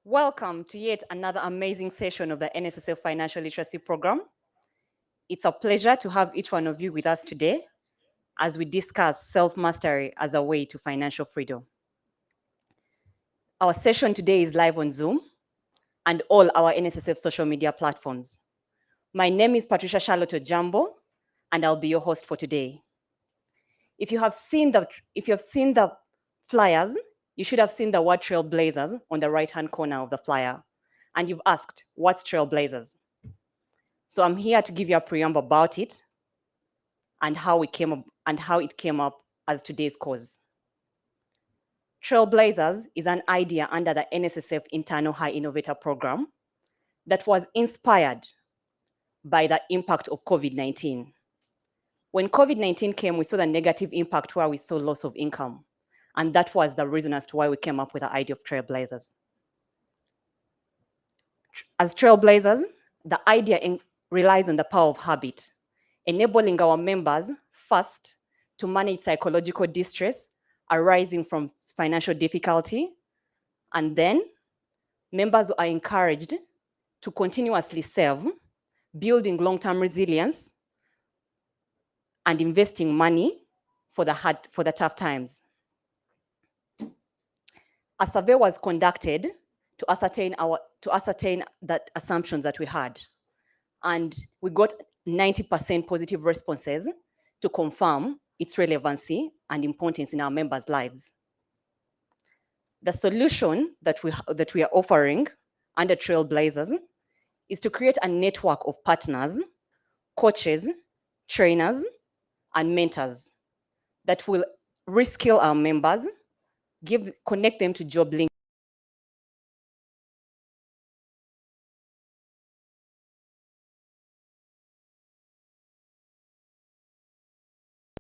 Welcome to yet another amazing session of the NSSF Financial Literacy Program. It's a pleasure to have each one of you with us today as we discuss self-mastery as a way to financial freedom. Our session today is live on Zoom and all our NSSF social media platforms. My name is Patricia Charlotte Ojambo, and I'll be your host for today. If you have seen the flyers, you should have seen the word Trailblazers on the right-hand corner of the flyer, and you've asked, what's Trailblazers? So I'm here to give you a preamble about it and how it came up as today's cause. Trailblazers is an idea under the NSSF Internal High Innovator Program that was inspired by the impact of COVID-19. When COVID-19 came, we saw the negative impact where we saw loss of income. And that was the reason as to why we came up with the idea of Trailblazers. As Trailblazers, the idea relies on the power of habit, enabling our members, first, to manage psychological distress arising from financial difficulty, and then members are encouraged to continuously save, building long-term resilience, and investing money for the tough times. A survey was conducted to ascertain the assumptions that we had, and we got 90% positive responses to confirm its relevancy and importance in our members' lives. The solution that we are offering under Trailblazers is to create a network of partners, coaches, trainers, and mentors that will reskill our members, connect them to job links,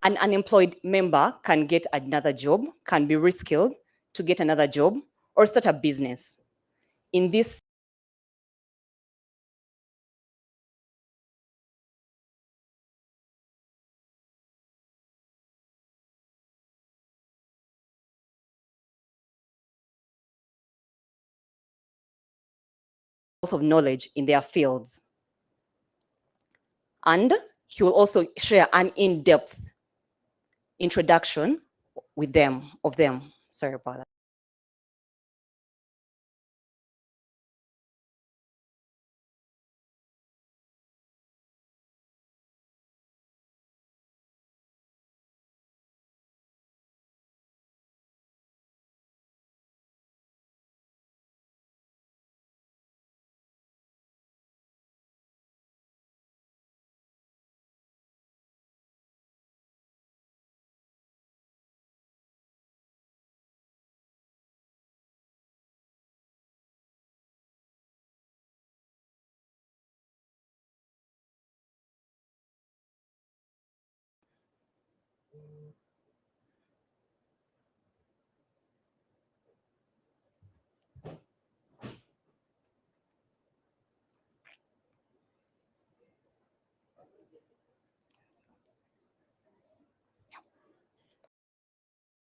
an unemployed member can get another job, can be reskilled to get another job, or start a business. In this of knowledge in their fields. And he will also share an in-depth introduction of them. Sorry about that.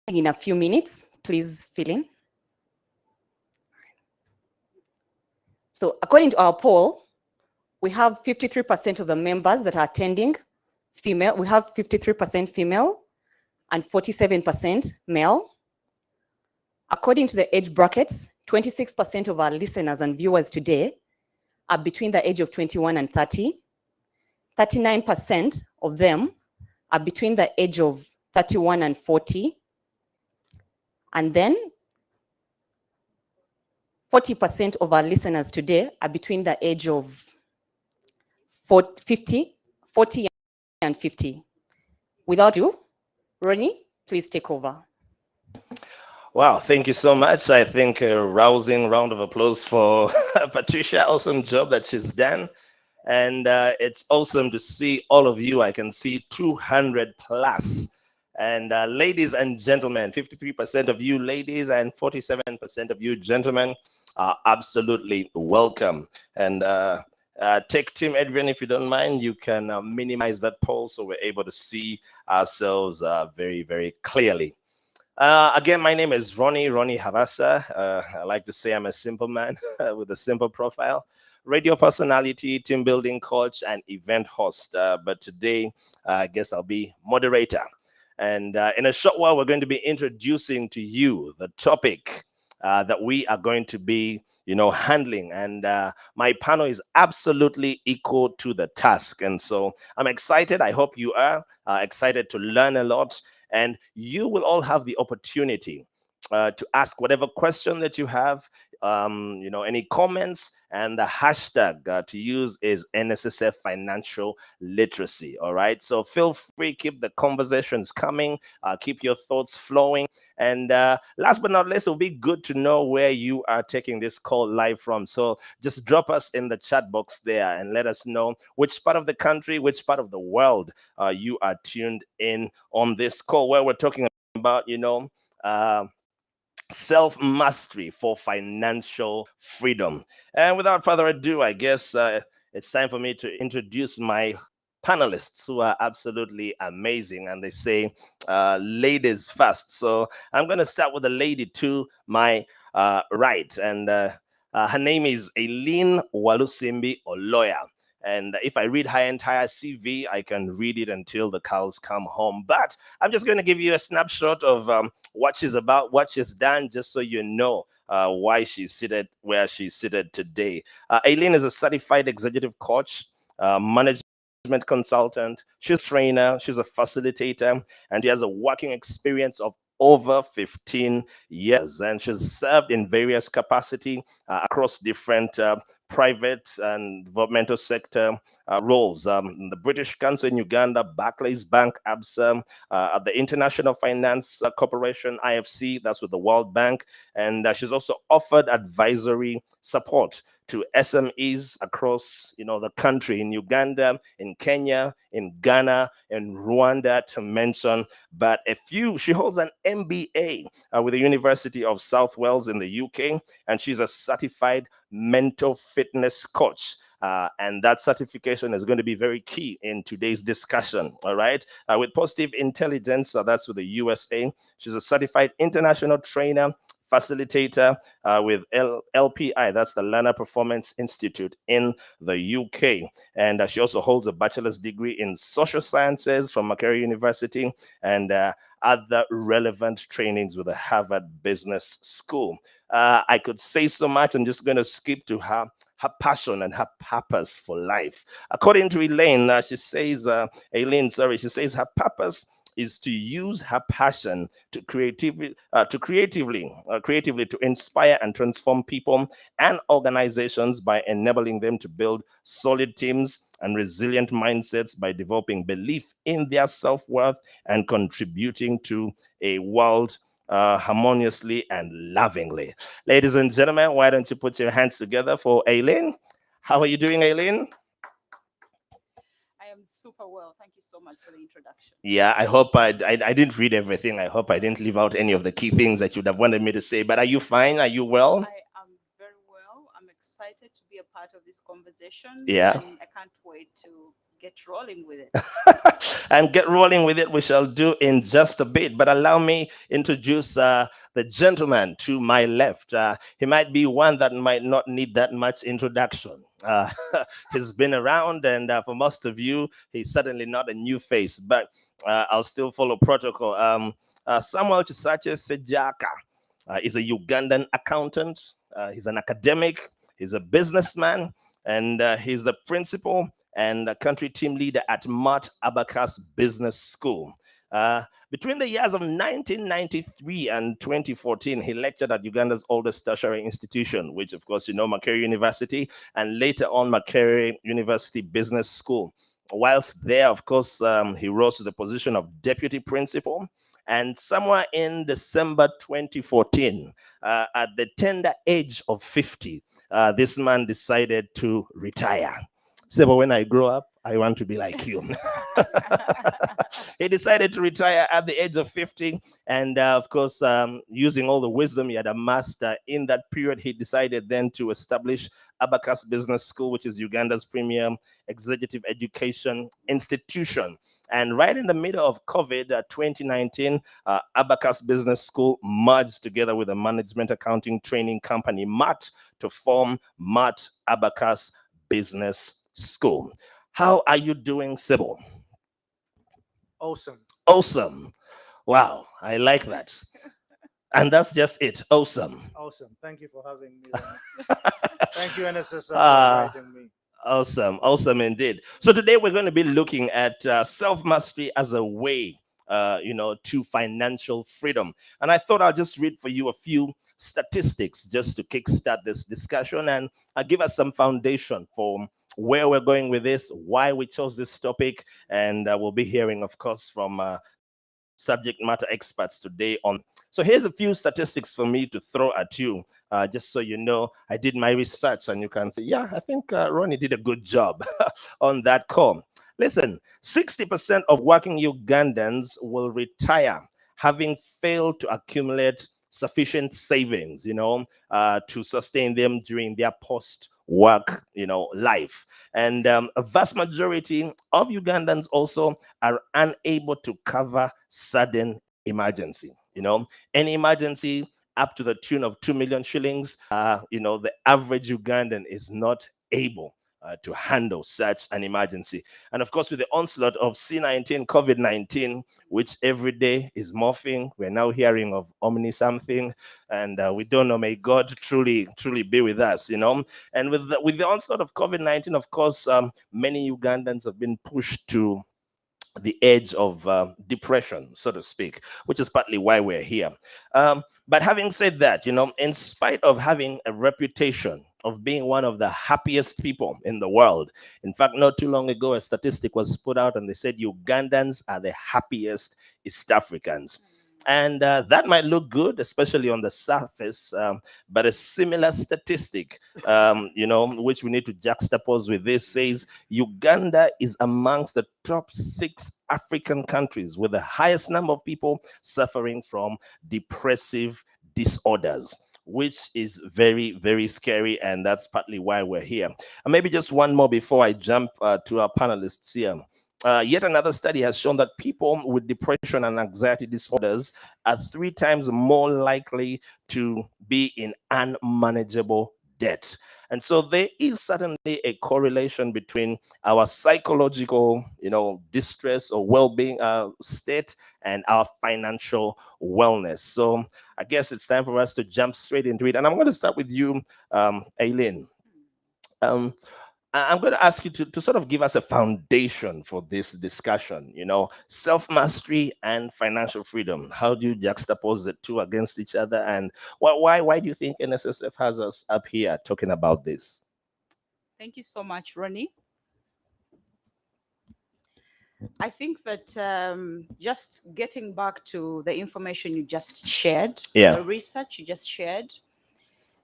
In a few minutes, please fill in. So according to our poll, we have 53% of the members that are attending female. We have 53% female and 47% male. According to the age brackets, 26% of our listeners and viewers today are between the age of 21 and 30. 39% of them are between the age of 31 and 40. And then 40% of our listeners today are between the age of 40 and 50. Without you, Ronnie, please take over. Wow, thank you so much. I think a rousing round of applause for Patricia. Awesome job that she's done. And it's awesome to see all of you. I can see 200 plus. And ladies and gentlemen, 53% of you ladies and 47% of you gentlemen are absolutely welcome. And tech team, Adrian, if you don't mind, you can minimize that poll so we're able to see ourselves very, very clearly. Again, my name is Ronnie Havasa. I like to say I'm a simple man with a simple profile. Radio personality, team building coach, and event host. But today, I guess I'll be moderator. And in a short while, we're going to be introducing to you the topic that we are going to be, handling. And my panel is absolutely equal to the task. And so I'm excited. I hope you are excited to learn a lot. And you will all have the opportunity to ask whatever question that you have, any comments, and the hashtag to use is NSSF Financial Literacy. All right. So feel free, keep the conversations coming, keep your thoughts flowing. And last but not least, it'll be good to know where you are taking this call live from. So just drop us in the chat box there and let us know which part of the country, which part of the world you are tuned in on this call, where we're talking about, uh, self mastery for financial freedom. And without further ado, I guess it's time for me to introduce my panelists who are absolutely amazing. And they say ladies first. So I'm going to start with the lady to my right. And her name is Aileen Walusimbi Oloya. And if I read her entire CV, I can read it until the cows come home. But I'm just going to give you a snapshot of what she's about, what she's done, just so you know why she's seated where she's seated today. Aileen is a certified executive coach, management consultant. She's a trainer, she's a facilitator, and she has a working experience of over 15 years, and she's served in various capacity across different private and governmental sector roles. The British Council in Uganda, Barclays Bank, ABSA, at the International Finance Corporation, IFC, that's with the World Bank. And she's also offered advisory support to SMEs across, the country, in Uganda, in Kenya, in Ghana, in Rwanda, to mention but a few. She holds an MBA with the University of South Wales in the UK, and she's a certified mental fitness coach. And that certification is going to be very key in today's discussion. All right. With Positive Intelligence, that's with the USA. She's a certified international trainer, facilitator with LPI, that's the Learner Performance Institute in the UK. And she also holds a bachelor's degree in social sciences from Macquarie University and other relevant trainings with the Harvard Business School. I could say so much. I'm just going to skip to her passion and her purpose for life. According to Elaine, she says her purpose is to use her passion to creatively to inspire and transform people and organizations by enabling them to build solid teams and resilient mindsets by developing belief in their self-worth and contributing to a world harmoniously and lovingly. Ladies and gentlemen, why don't you put your hands together for Aileen? How are you doing, Aileen? I am super well. Thank you so much for the introduction. Yeah, I hope I didn't read everything. I hope I didn't leave out any of the key things that you'd have wanted me to say. But are you fine? Are you well? I am very well. I'm excited to be a part of this conversation. Yeah. And I can't wait to get rolling with it. And get rolling with it we shall do in just a bit. But allow me introduce the gentleman to my left. He might be one that might not need that much introduction. He's been around, and for most of you, he's certainly not a new face, but I'll still follow protocol. Samuel Chisache Sejaka is a Ugandan accountant. He's an academic. He's a businessman, and he's the principal and a country team leader at Mart Abacus Business School. Between the years of 1993 and 2014, he lectured at Uganda's oldest tertiary institution, which, of course, Macquarie University, and later on Macquarie University Business School. Whilst there, of course, he rose to the position of deputy principal. And somewhere in December 2014, at the tender age of 50, this man decided to retire. Say, but when I grow up, I want to be like you. He decided to retire at the age of 50. And of course, using all the wisdom he had amassed in that period, he decided then to establish Abacus Business School, which is Uganda's premier executive education institution. And right in the middle of COVID 2019, Abacus Business School merged together with a management accounting training company, MAT, to form MAT Abacus Business School. How are you doing, Sybil? Awesome. Awesome. Wow, I like that. And that's just it. Awesome. Awesome. Thank you for having me. Thank you, NSSF, for Ah, inviting me. awesome. Awesome indeed. So today we're going to be looking at self-mastery as a way, to financial freedom. And I thought I'll just read for you a few statistics just to kickstart this discussion and give us some foundation for where we're going with this, why we chose this topic, and we'll be hearing, of course, from subject matter experts today on. So here's a few statistics for me to throw at you, just so you know. I did my research, and you can say, yeah, I think Ronnie did a good job on that call. Listen, 60% of working Ugandans will retire having failed to accumulate sufficient savings, to sustain them during their post-work, life. And a vast majority of Ugandans also are unable to cover sudden emergency. Any emergency up to the tune of 2 million shillings, the average Ugandan is not able to handle such an emergency. And of course, with the onslaught of C19, COVID-19, which every day is morphing, we're now hearing of Omni something, and we don't know. May God truly be with us, And with the onslaught of COVID-19, of course, many Ugandans have been pushed to the edge of depression, so to speak, which is partly why we're here. But having said that, in spite of having a reputation of being one of the happiest people in the world, in fact, not too long ago, a statistic was put out and they said Ugandans are the happiest East Africans. And that might look good, especially on the surface, but a similar statistic, which we need to juxtapose with this, says Uganda is amongst the top 6 African countries with the highest number of people suffering from depressive disorders, which is very, very scary. And that's partly why we're here. And maybe just one more before I jump to our panelists here. Yet another study has shown that people with depression and anxiety disorders are 3 times more likely to be in unmanageable debt. And so there is certainly a correlation between our psychological, distress or well-being state and our financial wellness. So I guess it's time for us to jump straight into it. And I'm going to start with you, Aileen. I'm going to ask you to sort of give us a foundation for this discussion, self-mastery and financial freedom. How do you juxtapose the two against each other? And why do you think NSSF has us up here talking about this? Thank you so much, Ronnie. I think that just getting back to the information you just shared, Yeah. the research you just shared,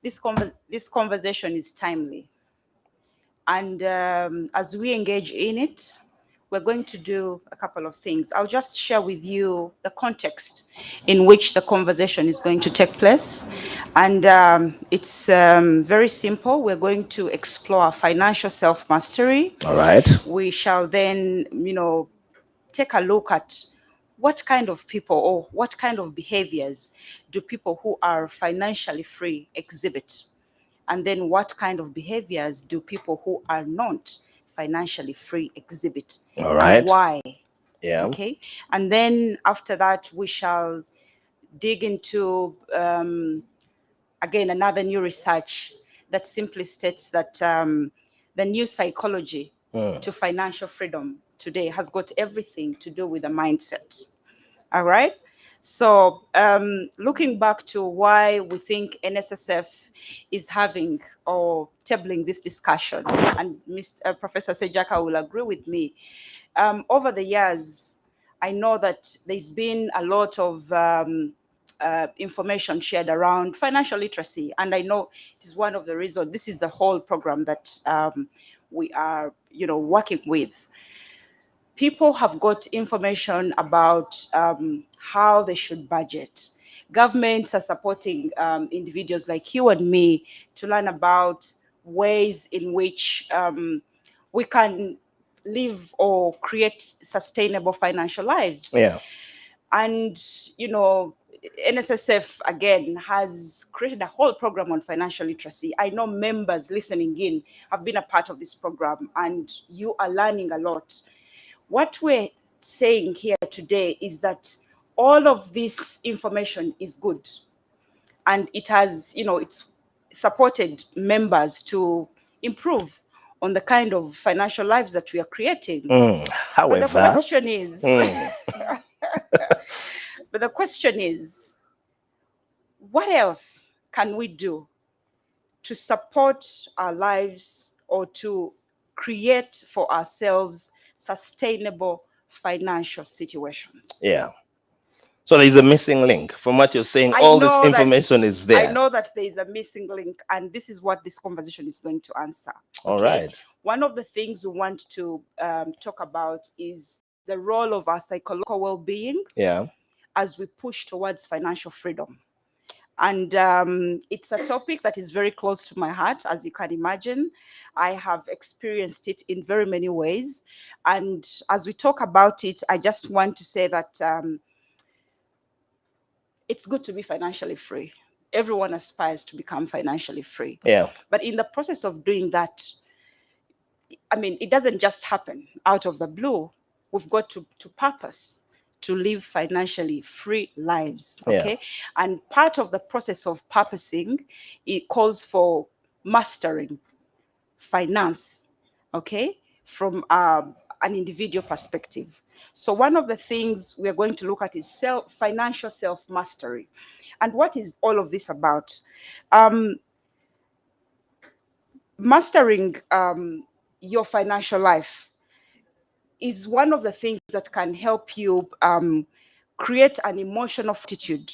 this conversation is timely. And as we engage in it, we're going to do a couple of things. I'll just share with you the context in which the conversation is going to take place. And it's very simple. We're going to explore financial self-mastery. All right. We shall then, take a look at what kind of people or what kind of behaviors do people who are financially free exhibit. And then what kind of behaviors do people who are not financially free exhibit? All right. And why? Yeah. Okay. And then after that, we shall dig into, again, another new research that simply states that the new psychology to financial freedom today has got everything to do with the mindset. All right. So looking back to why we think NSSF is having or tabling this discussion, and Professor Sejaka will agree with me, over the years, I know that there's been a lot of information shared around financial literacy. And I know it is one of the reasons, this is the whole program that we are, working with. People have got information about how they should budget. Governments are supporting individuals like you and me to learn about ways in which we can live or create sustainable financial lives. Yeah. And, NSSF, again, has created a whole program on financial literacy. I know members listening in have been a part of this program, and you are learning a lot. What we're saying here today is that all of this information is good, and it has, it's supported members to improve on the kind of financial lives that we are creating. But the However, question is, but the question is, what else can we do to support our lives or to create for ourselves sustainable financial situations? yeah. So there's a missing link. From what you're saying, all this information is there. I know that there is a missing link, and this is what this conversation is going to answer. All right. One of the things we want to talk about is the role of our psychological well-being, Yeah. as we push towards financial freedom. And it's a topic that is very close to my heart, as you can imagine. I have experienced it in very many ways. And as we talk about it, I just want to say that it's good to be financially free. Everyone aspires to become financially free. Yeah. But in the process of doing that, I mean, it doesn't just happen out of the blue. We've got to purpose to live financially free lives, okay? Yeah. And part of the process of purposing, it calls for mastering finance, okay, from an individual perspective. So one of the things we are going to look at is financial self-mastery. And what is all of this about? Mastering your financial life is one of the things that can help you create an emotional fortitude.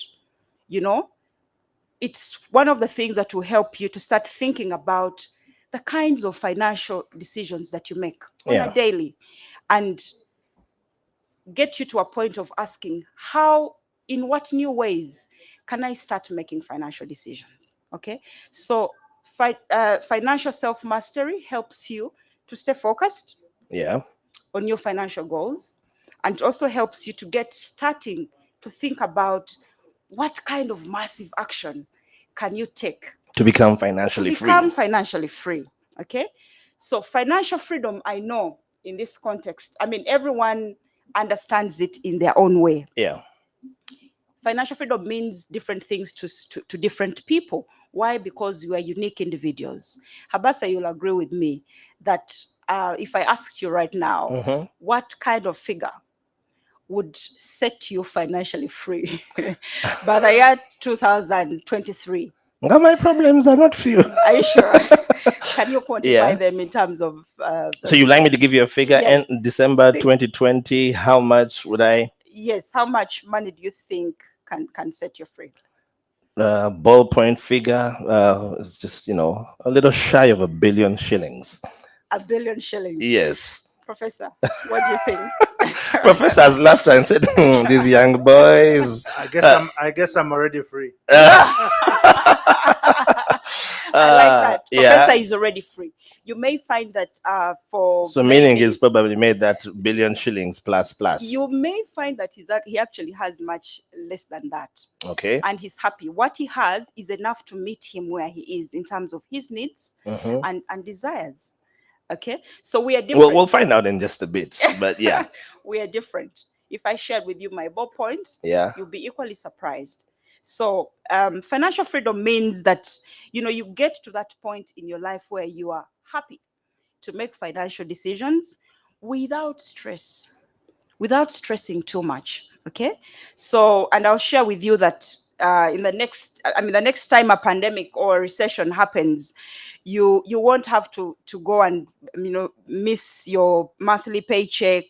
It's one of the things that will help you to start thinking about the kinds of financial decisions that you make on a daily, and get you to a point of asking, in what new ways can I start making financial decisions? Okay, so financial self-mastery helps you to stay focused on your financial goals, and it also helps you to get starting to think about what kind of massive action can you take to become financially free. Okay, so financial freedom, I know in this context, I mean, everyone understands it in their own way. Yeah. Financial freedom means different things to different people. Why? Because we are unique individuals. Habasa, you'll agree with me that if I asked you right now, what kind of figure would set you financially free by the year 2023? My problems are not few. Are you sure? Can you quantify them in terms of... So you'd like me to give you a figure? In December 2020, how much would I... Yes, how much money do you think can set you free? Ballpoint figure is just, a little shy of $1 billion shillings. $1 billion shillings? Yes. Professor, what do you think? Professor has laughed and said, these young boys. I guess I'm already free. I like that. Professor is already free. You may find that so meaning he's probably made that $1 billion shillings plus. You may find that he actually has much less than that. Okay. And he's happy. What he has is enough to meet him where he is in terms of his needs and desires. Okay, so we are different. Well, we'll find out in just a bit, but yeah. We are different. If I shared with you my ballpoint, you'll be equally surprised. So financial freedom means that, you get to that point in your life where you are happy to make financial decisions without stress, without stressing too much. Okay, so, and I'll share with you that the next time a pandemic or a recession happens, you won't have to go and miss your monthly paycheck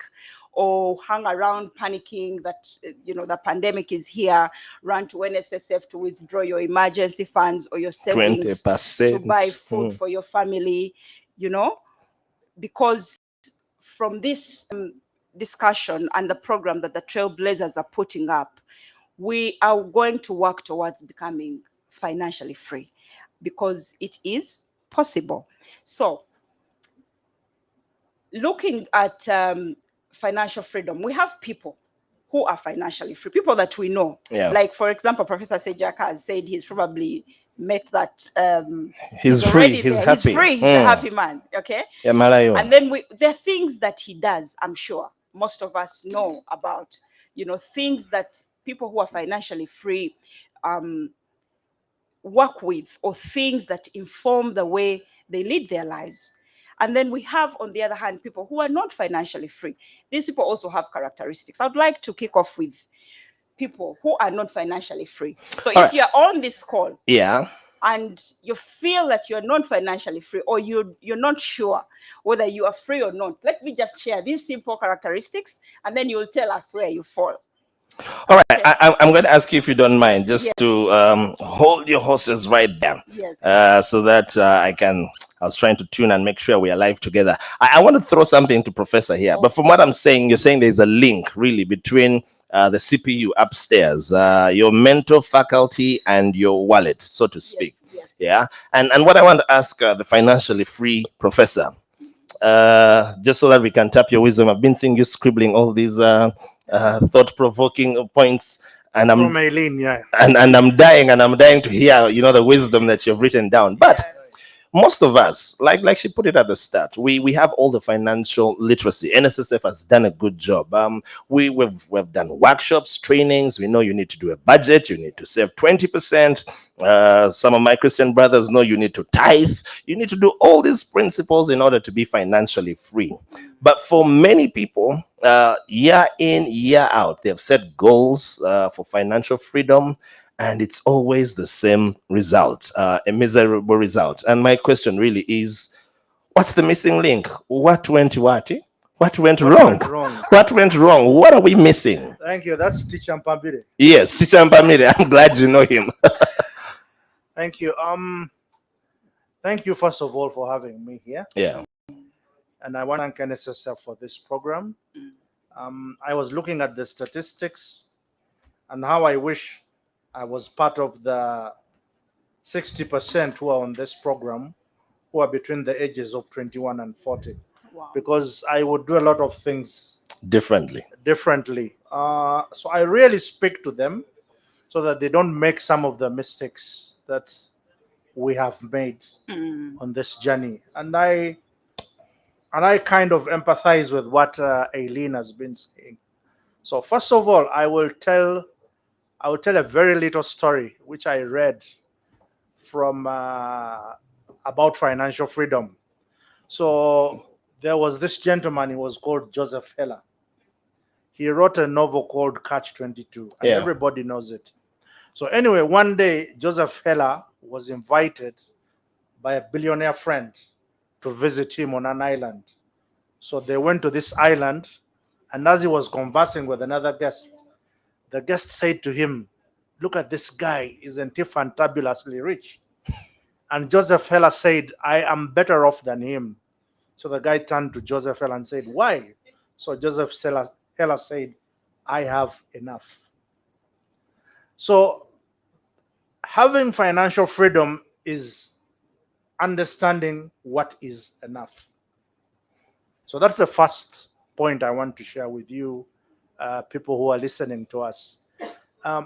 or hang around panicking that the pandemic is here, run to NSSF to withdraw your emergency funds or your savings 20%. to buy food for your family, because from this discussion and the program that the Trailblazers are putting up, we are going to work towards becoming financially free, because it is possible. So looking at financial freedom, we have people who are financially free, people that we know. Yeah. Like, for example, Professor Sejak has said he's probably met that. He's free. already He's there. happy. He's free. He's a happy man. Okay. Yeah, Malayo. And then there are things that he does, I'm sure most of us know about, things that people who are financially free work with, or things that inform the way they lead their lives. And then we have, on the other hand, people who are not financially free. These people also have characteristics. I'd like to kick off with people who are not financially free. So if you're on this call, and you feel that you're not financially free, or you're not sure whether you are free or not, let me just share these simple characteristics, and then you'll tell us where you fall. All right, okay. I'm going to ask you, if you don't mind, just to hold your horses right there. Yes. So that I was trying to tune and make sure we are live together. I want to throw something to Professor here, but from what I'm saying, you're saying there's a link really between the CPU upstairs, your mental faculty, and your wallet, so to speak. Yes. Yeah. And what I want to ask the financially free professor, just so that we can tap your wisdom. I've been seeing you scribbling all these thought-provoking points, and From Aileen, yeah. and I'm dying to hear the wisdom that you've written down. But most of us, like she put it at the start, we have all the financial literacy. NSSF has done a good job. We've done workshops, trainings. We know you need to do a budget. You need to save 20%. Some of my Christian brothers know you need to tithe. You need to do all these principles in order to be financially free. But for many people, year in, year out, they've set goals for financial freedom, and it's always the same result, a miserable result. And my question really is, what's the missing link? What went wrong? What went wrong? What are we missing? Thank you. That's Teacher Mpambire. Yes, Teacher Mpambire. I'm glad you know him. Thank you. Thank you, first of all, for having me here. Yeah. And I want to thank NSSF for this program. I was looking at the statistics and how I wish I was part of the 60% who are on this program, who are between the ages of 21 and 40. Wow. Because I would do a lot of things differently. So I really speak to them so that they don't make some of the mistakes that we have made on this journey. And I kind of empathize with what Aileen has been saying. So first of all, I will tell a very little story which I read from about financial freedom. So there was this gentleman, he was called Joseph Heller. He wrote a novel called Catch-22, and everybody knows it. So anyway, one day Joseph Heller was invited by a billionaire friend to visit him on an island. So they went to this island, and as he was conversing with another guest, the guest said to him, "Look at this guy, isn't he fantabulously rich?" And Joseph Heller said, "I am better off than him." So the guy turned to Joseph Heller and said, "Why?" So Joseph Heller said, "I have enough." So having financial freedom is understanding what is enough. So that's the first point I want to share with you, people who are listening to us.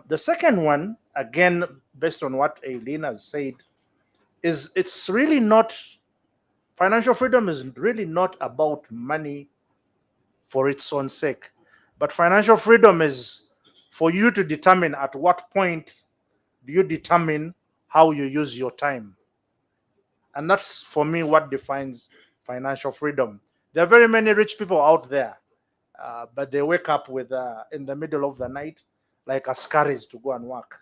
The second one, again, based on what Aileen has said, is it's really not, financial freedom is really not about money for its own sake. But financial freedom is for you to determine at what point do you determine how you use your time. And that's, for me, what defines financial freedom. There are very many rich people out there, but they wake up with in the middle of the night like askaris to go and work.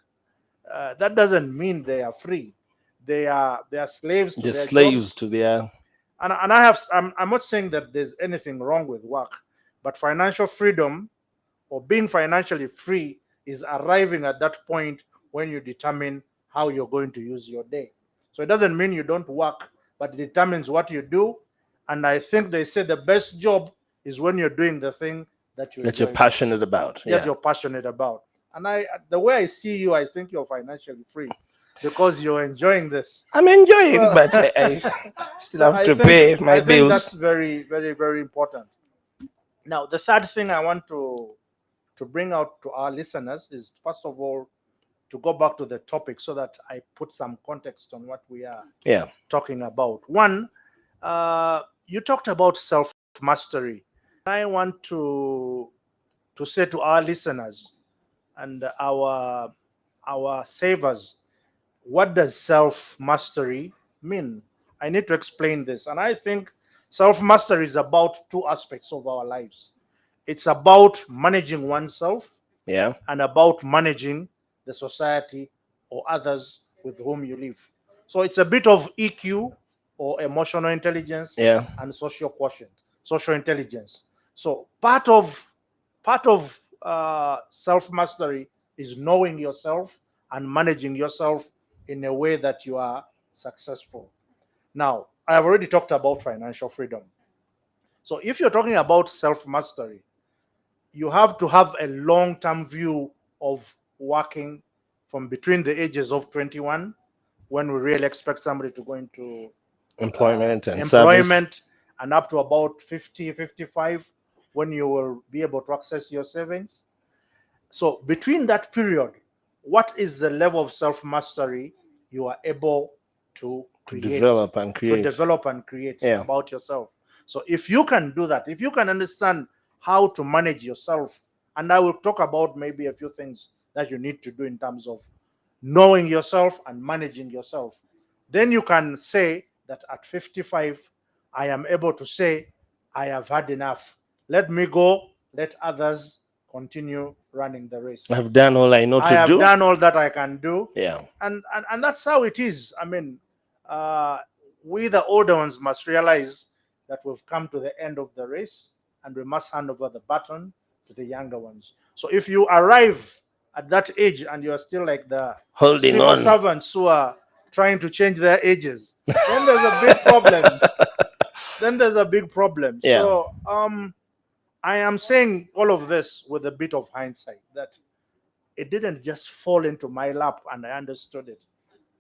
That doesn't mean they are free. They are slaves to They're their slaves jobs. to their... And I'm not saying that there's anything wrong with work, but financial freedom or being financially free is arriving at that point when you determine how you're going to use your day. So it doesn't mean you don't work, but it determines what you do. And I think they say the best job is when you're doing the thing that you That you're enjoy passionate about. most, that Yeah. you're passionate about. And the way I see you, I think you're financially free because you're enjoying this. I'm enjoying, So, but I still so have to pay my I think that's bills. very, very, very important. Now, the third thing I want to bring out to our listeners is, first of all, to go back to the topic so that I put some context on what we are Yeah. talking about. One, you talked about self mastery. I want to say to our listeners and our savers, what does self mastery mean? I need to explain this, and I think self mastery is about two aspects of our lives. It's about managing oneself Yeah. and about managing the society or others with whom you live. So it's a bit of EQ, or emotional intelligence, Yeah. and social quotient, social intelligence. So part of self mastery is knowing yourself and managing yourself in a way that you are successful. Now, I have already talked about financial freedom. So if you're talking about self mastery, you have to have a long term view of working from between the ages of 21, when we really expect somebody to go into Employment and service. employment, and up to about 50, 55, when you will be able to access your savings. So between that period, what is the level of self mastery you are able to To create, develop and to create. develop and create Yeah. about yourself? So if you can do that, if you can understand how to manage yourself, and I will talk about maybe a few things that you need to do in terms of knowing yourself and managing yourself, then you can say that at 55, I am able to say, I have had enough. Let me go, let others continue running the race. I've done all I know I to have do. done all that I can do. Yeah. And that's how it is. I mean, uh, we, the older ones, must realize that we've come to the end of the race and we must hand over the baton to the younger ones. So if you arrive at that age and you're still like the Holding civil on. servants who are trying to change their ages, then there's a big problem. Then there's a big problem. Yeah. So I am saying all of this with a bit of hindsight, that it didn't just fall into my lap and I understood it.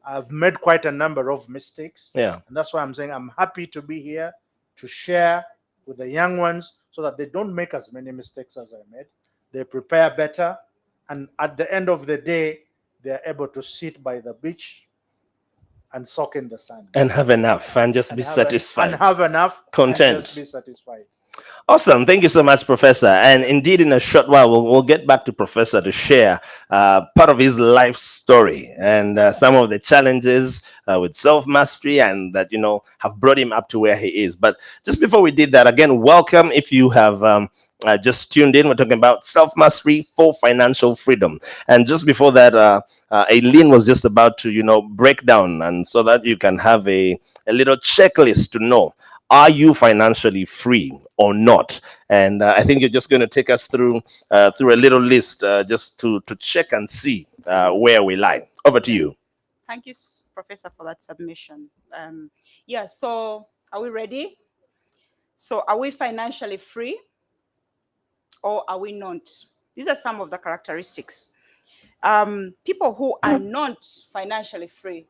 I've made quite a number of mistakes. Yeah. And that's why I'm saying I'm happy to be here to share with the young ones so that they don't make as many mistakes as I made. They prepare better. And at the end of the day, they're able to sit by the beach and soak in the sun And have enough and just and be have, and satisfied. have enough and Content. just be satisfied. Awesome. Thank you so much, Professor. And indeed, in a short while, we'll get back to Professor to share part of his life story and some of the challenges with self-mastery and that, have brought him up to where he is. But just before we did that, again, welcome if you have just tuned in. We're talking about self-mastery for financial freedom. And just before that, Aileen was just about to, break down, and so that you can have a little checklist to know, are you financially free or not? And I think you're just going to take us through a little list just to check and see where we lie. Over to you. Thank you, Professor, for that submission. Yeah, so are we ready? So are we financially free or are we not? These are some of the characteristics. People who are not financially free,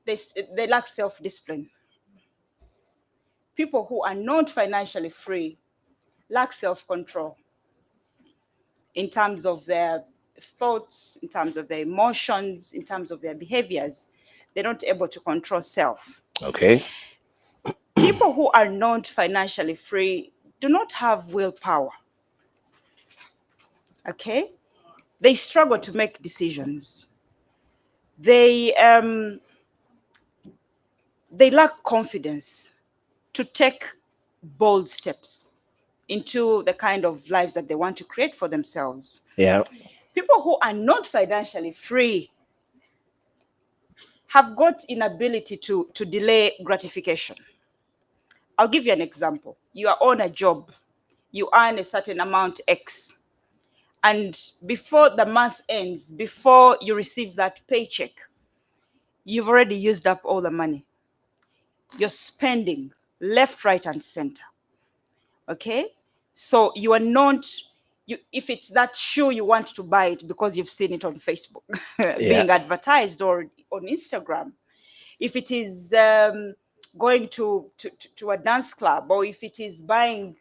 they lack self-discipline. People who are not financially free lack self-control in terms of their thoughts, in terms of their emotions, in terms of their behaviors. They're not able to control self. Okay. People who are not financially free do not have willpower. Okay? They struggle to make decisions. They lack confidence to take bold steps into the kind of lives that they want to create for themselves. Yeah. People who are not financially free have got inability to delay gratification. I'll give you an example. You are on a job, you earn a certain amount X, and before the month ends, before you receive that paycheck, you've already used up all the money. You're spending left, right, and center. Okay, so you are not, if it's that shoe, you want to buy it because you've seen it on Facebook being advertised, or on Instagram. If it is going to a dance club, or if it is buying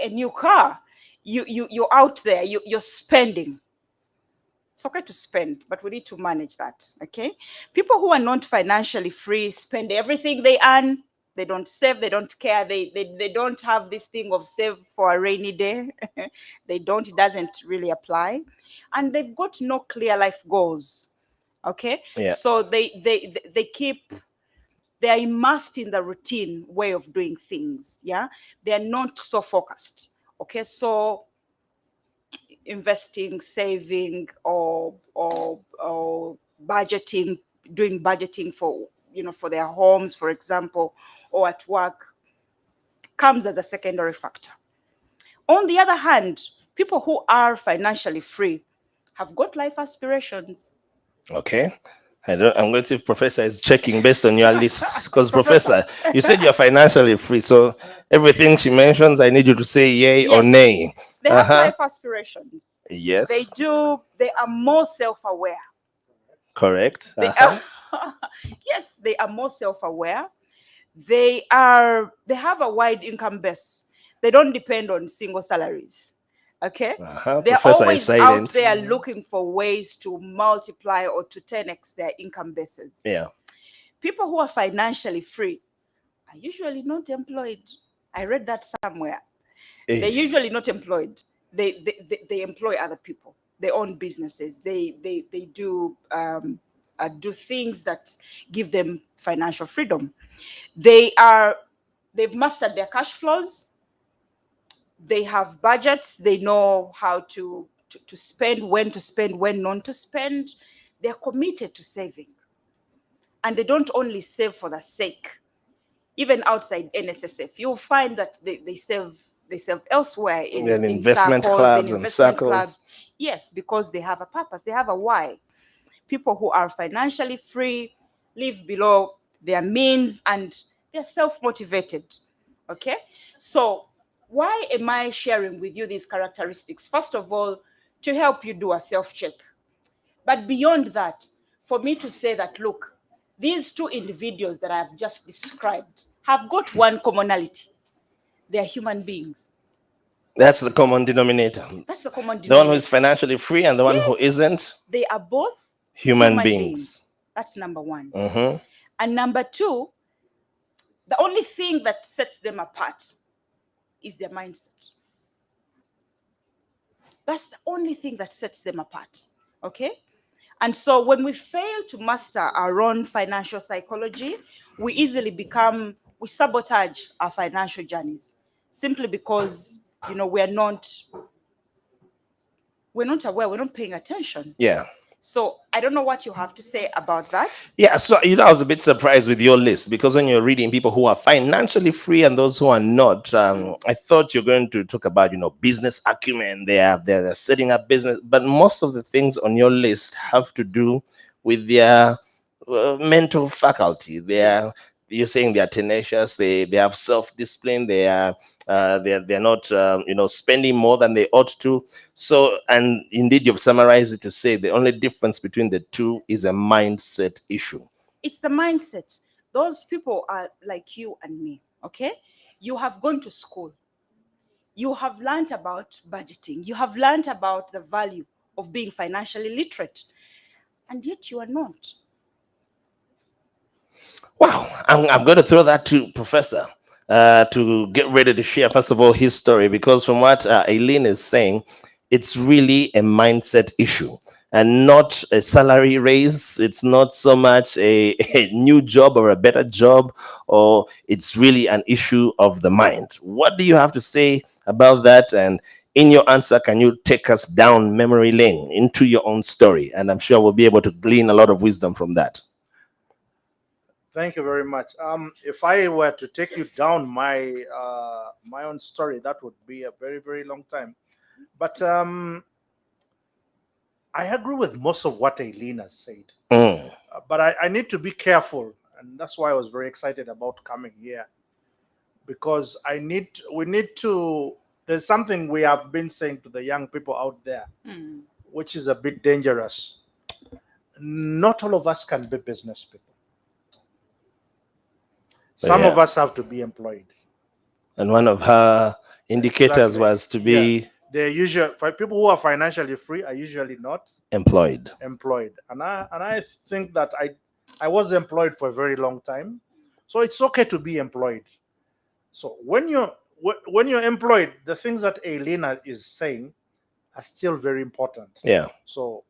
a new car, you're out there, you're spending. It's okay to spend, but we need to manage that. Okay, people who are not financially free spend everything they earn. They don't save, they don't care, they don't have this thing of save for a rainy day. They don't, it doesn't really apply. And they've got no clear life goals. Okay, so they keep, they are immersed in the routine way of doing things. Yeah, they are not so focused. Okay, so investing, saving, or budgeting, doing budgeting for, for their homes, for example, or at work, comes as a secondary factor. On the other hand, people who are financially free have got life aspirations. Okay. I'm going to see if Professor is checking based on your list. Because, Professor, you said you're financially free. So everything she mentions, I need you to say yay or nay. They have life aspirations. Yes. They do. They are more self-aware. Correct. They are, yes, they are more self-aware. They have a wide income base. They don't depend on single salaries. Okay, they're always out there looking for ways to multiply or to 10x their income bases. Yeah. People who are financially free are usually not employed. I read that somewhere. They're usually not employed. They employ other people. They own businesses. They do do things that give them financial freedom. They've mastered their cash flows. They have budgets. They know how to spend, when not to spend. They're committed to saving. And they don't only save for the sake. Even outside NSSF, you'll find that they save elsewhere in investment circles, clubs in and circles. Clubs. Yes, because they have a purpose. They have a why. People who are financially free live below their means and they're self-motivated. Okay? So why am I sharing with you these characteristics? First of all, to help you do a self-check. But beyond that, for me to say that, look, these two individuals that I've just described have got one commonality. They are human beings. That's the common denominator. That's the common denominator. The one who is financially free and the one who isn't. They are both human beings. That's number one. Mm-hmm. And number two, the only thing that sets them apart is their mindset. That's the only thing that sets them apart. Okay? And so when we fail to master our own financial psychology, we sabotage our financial journeys simply because, we're not aware, we're not paying attention. Yeah. So I don't know what you have to say about that. Yeah, so I was a bit surprised with your list because when you're reading people who are financially free and those who are not, I thought you're going to talk about, business acumen. They're setting up business, but most of the things on your list have to do with their mental faculty. You're saying they are tenacious. They have self-discipline. They're not spending more than they ought to. So, and indeed, you've summarized it to say the only difference between the two is a mindset issue. It's the mindset. Those people are like you and me. Okay, you have gone to school. You have learned about budgeting. You have learned about the value of being financially literate, and yet you are not. Wow, I'm going to throw that to Professor to get ready to share, first of all, his story, because from what Aileen is saying, it's really a mindset issue and not a salary raise. It's not so much a new job or a better job, or it's really an issue of the mind. What do you have to say about that? And in your answer, can you take us down memory lane into your own story? And I'm sure we'll be able to glean a lot of wisdom from that. Thank you very much. If I were to take you down my my own story, that would be a very, very long time. But I agree with most of what Aileen has said. But I need to be careful, and that's why I was very excited about coming here. because we need to. There's something we have been saying to the young people out there, which is a bit dangerous. Not all of us can be business people. Some of Yeah. us have to be employed. And one of her indicators Exactly. was to be The usual for people who are financially free are usually not employed. employed, and I think that I was employed for a very long time, so it's okay to be employed. So when you're employed, the things that Elena is saying are still very important. Yeah. So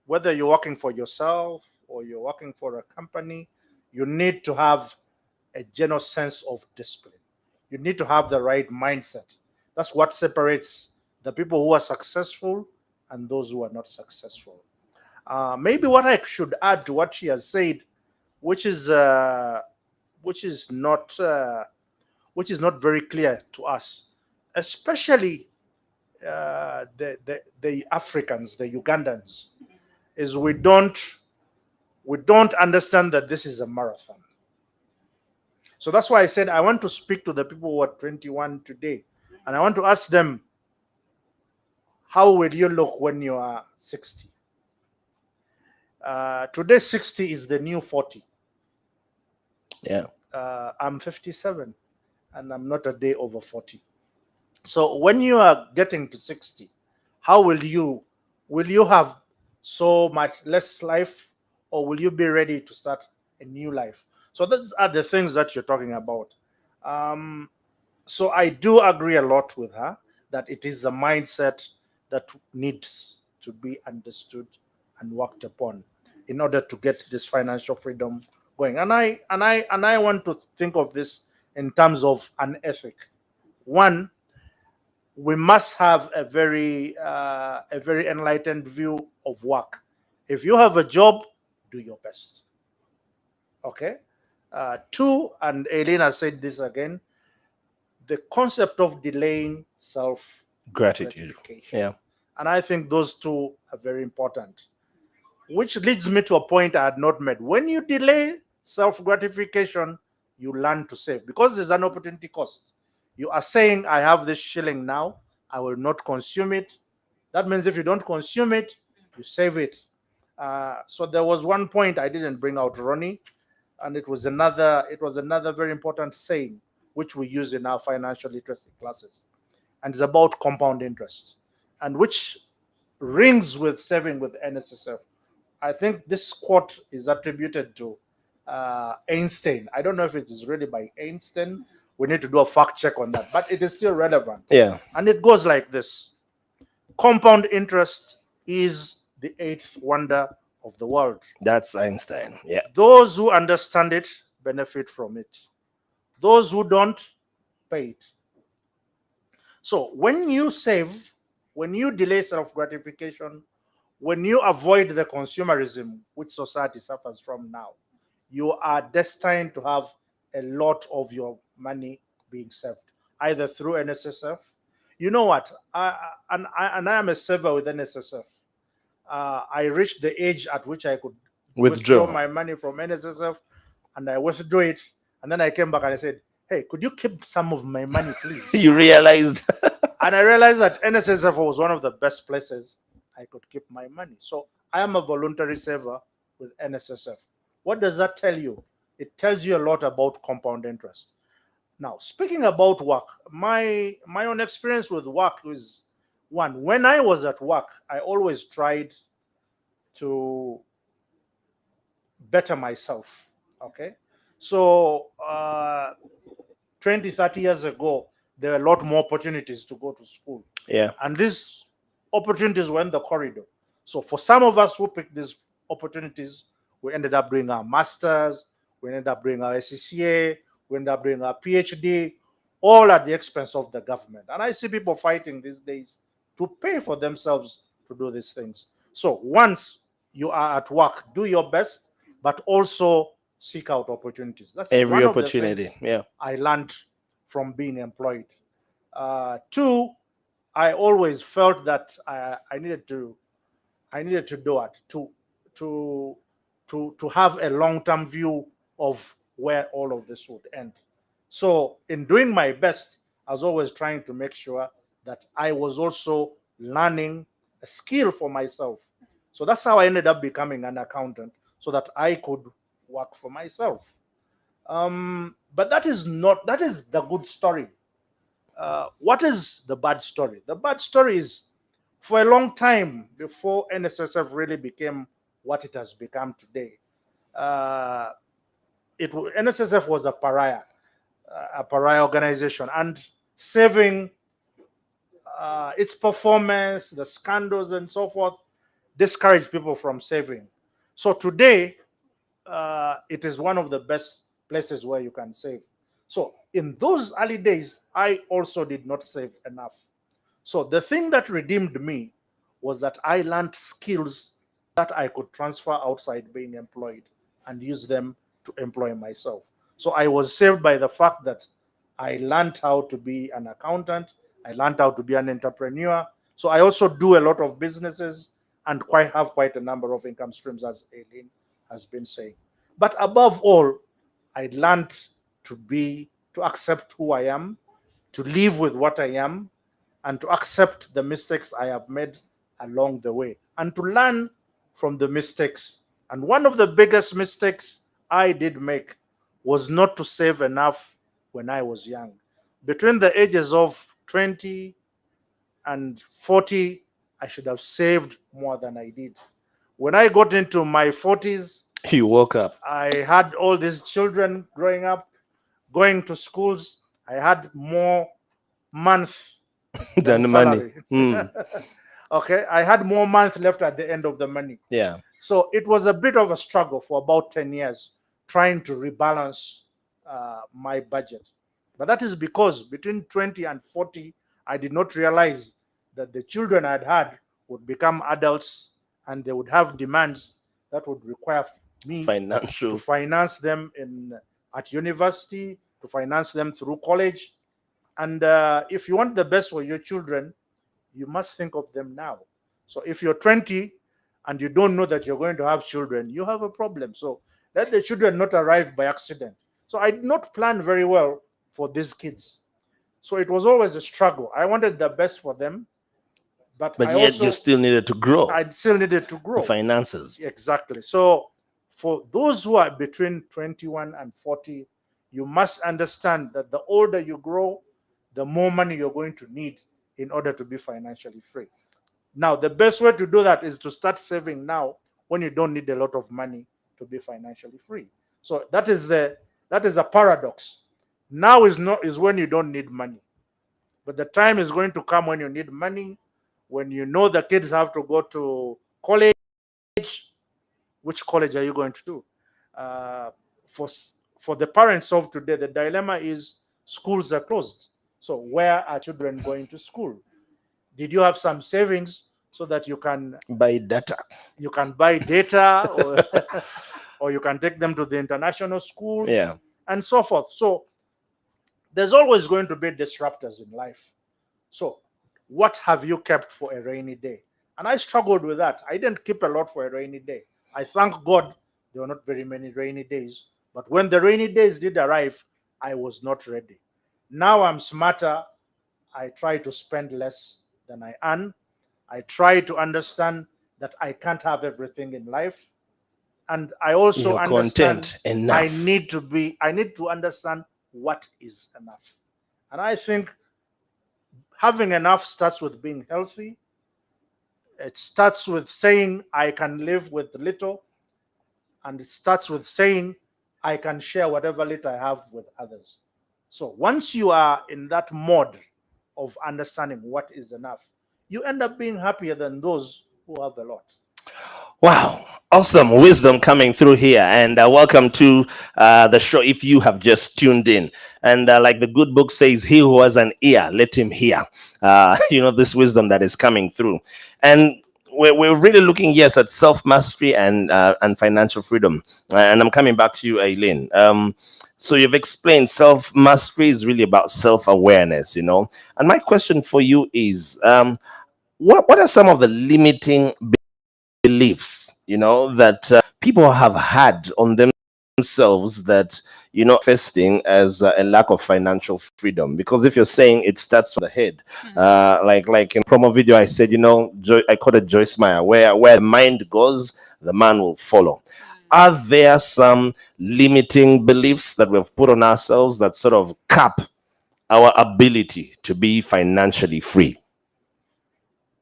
whether you're working for yourself or you're working for a company, you need to have a general sense of discipline. You need to have the right mindset. That's what separates the people who are successful and those who are not successful. Maybe what I should add to what she has said, which is uh, which is not which is not very clear to us, especially the Africans, the Ugandans, is we don't understand that this is a marathon. So that's why I said I want to speak to the people who are 21 today, and I want to ask them, how will you look when you are 60? Today, 60 is the new 40. Yeah. I'm 57, and I'm not a day over 40. So when you are getting to 60, how will you have so much less life, or will you be ready to start a new life? So those are the things that you're talking about. Um, so I do agree a lot with her that it is the mindset that needs to be understood and worked upon in order to get this financial freedom going. And I want to think of this in terms of an ethic. One, we must have a very enlightened view of work. If you have a job, do your best. Okay. Two, and Elena said this again, the concept of delaying self Gratitude. gratification. Yeah. And I think those two are very important, which leads me to a point I had not made. When you delay self gratification, you learn to save because there's an opportunity cost. You are saying, I have this shilling now, I will not consume it. That means if you don't consume it, you save it. So there was one point I didn't bring out, Ronnie, and it was another very important saying which we use in our financial literacy classes, and it's about compound interest, and which rings with saving with NSSF. I think this quote is attributed to Einstein. I don't know if it is really by Einstein. We need to do a fact check on that, but it is still relevant. Yeah. And it goes like this: compound interest is the eighth wonder of the world. That's Einstein. Yeah. Those who understand it benefit from it. Those who don't, pay it. So when you save, when you delay self gratification, when you avoid the consumerism which society suffers from now, you are destined to have a lot of your money being saved, either through NSSF. You know what? I am a saver with NSSF. I reached the age at which I could withdraw Withdraw. my money from NSSF, and I withdrew it. And then I came back and I said, "Hey, could you keep some of my money, please?" You realized. And I realized that NSSF was one of the best places I could keep my money. So I am a voluntary saver with NSSF. What does that tell you? It tells you a lot about compound interest. Now, speaking about work, my own experience with work is one. When I was at work, I always tried to better myself. Okay, so 20, 30 years ago, there were a lot more opportunities to go to school. Yeah. And these opportunities were in the corridor. So for some of us who picked these opportunities, we ended up doing our masters, we ended up doing our SCCA, we ended up doing our PhD, all at the expense of the government. And I see people fighting these days to pay for themselves to do these things. So once you are at work, do your best, but also seek out opportunities. That's Every one of the opportunity. things Yeah. I learned from being employed. Two, I always felt that I needed to do it to have a long-term view of where all of this would end. So in doing my best, I was always trying to make sure that I was also learning a skill for myself. So that's how I ended up becoming an accountant, so that I could work for myself. But that is the good story. What is the bad story? The bad story is, for a long time before NSSF really became what it has become today, uh, NSSF was a pariah organization, and saving, its performance, the scandals, and so forth, discouraged people from saving. So today, it is one of the best places where you can save. So in those early days, I also did not save enough. So the thing that redeemed me was that I learned skills that I could transfer outside being employed and use them to employ myself. So I was saved by the fact that I learned how to be an accountant, I learned how to be an entrepreneur. So I also do a lot of businesses and have quite a number of income streams, as Aileen has been saying. But above all, I learned to accept who I am, to live with what I am, and to accept the mistakes I have made along the way, and to learn from the mistakes. And one of the biggest mistakes I did make was not to save enough when I was young. Between the ages of 20 and 40, I should have saved more than I did. When I got into my 40s, You woke up. I had all these children growing up, going to schools. I had more months than Than the money. salary. Mm. Okay, I had more months left at the end of the money. Yeah. So it was a bit of a struggle for about 10 years trying to rebalance my budget. But that is because between 20 and 40, I did not realize that the children I'd had would become adults, and they would have demands that would require me to Financial. finance them at university, to finance them through college. And if you want the best for your children, you must think of them now. So if you're 20 and you don't know that you're going to have children, you have a problem. So let the children not arrive by accident. So I did not plan very well for these kids. So it was always a struggle. I wanted the best for them, but But I yet also you still needed to grow I still needed to the grow. finances. Exactly. So for those who are between 21 and 40, you must understand that the older you grow, the more money you're going to need in order to be financially free. Now, the best way to do that is to start saving now when you don't need a lot of money to be financially free. So that is a paradox. Now is when you don't need money. But the time is going to come when you need money, when you know the kids have to go to college. Which college are you going to do? Uh, for for the parents of today, the dilemma is schools are closed. So where are children going to school? Did you have some savings so that Buy data. you can buy data, or or you can take them to the international schools, Yeah. and so forth? So there's always going to be disruptors in life. So what have you kept for a rainy day? And I struggled with that. I didn't keep a lot for a rainy day. I thank God there were not very many rainy days. But when the rainy days did arrive, I was not ready. Now I'm smarter. I try to spend less than I earn. I try to understand that I can't have everything in life. And I also You're understand content enough. I need to understand what is enough. And I think having enough starts with being healthy. It starts with saying I can live with little, and it starts with saying I can share whatever little I have with others. So once you are in that mode of understanding what is enough, you end up being happier than those who have a lot. Wow, awesome wisdom coming through here. And welcome to the show if you have just tuned in. And like the good book says, he who has an ear, let him hear. This wisdom that is coming through. And we're really looking, yes, at self mastery and financial freedom. And I'm coming back to you, Aileen. So you've explained self mastery is really about self awareness, And my question for you is, what are some of the limiting beliefs that people have had on themselves that manifesting as a lack of financial freedom? Because if you're saying it starts from the head, like in promo video I said, I quoted Joyce Meyer, where the mind goes, the man will follow. Are there some limiting beliefs that we've put on ourselves that sort of cap our ability to be financially free?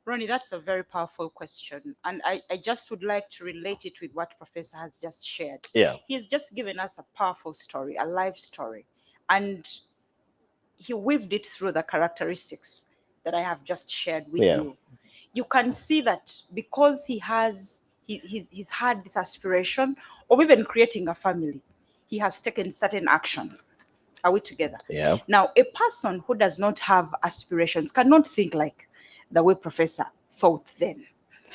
Ronnie, that's a very powerful question. And I just would like to relate it with what Professor has just shared. Yeah. He's just given us a powerful story, a life story. And he weaved it through the characteristics that I have just shared with you. You can see that because he's had this aspiration of even creating a family, he has taken certain action. Are we together? Yeah. Now, a person who does not have aspirations cannot think like the way Professor thought then.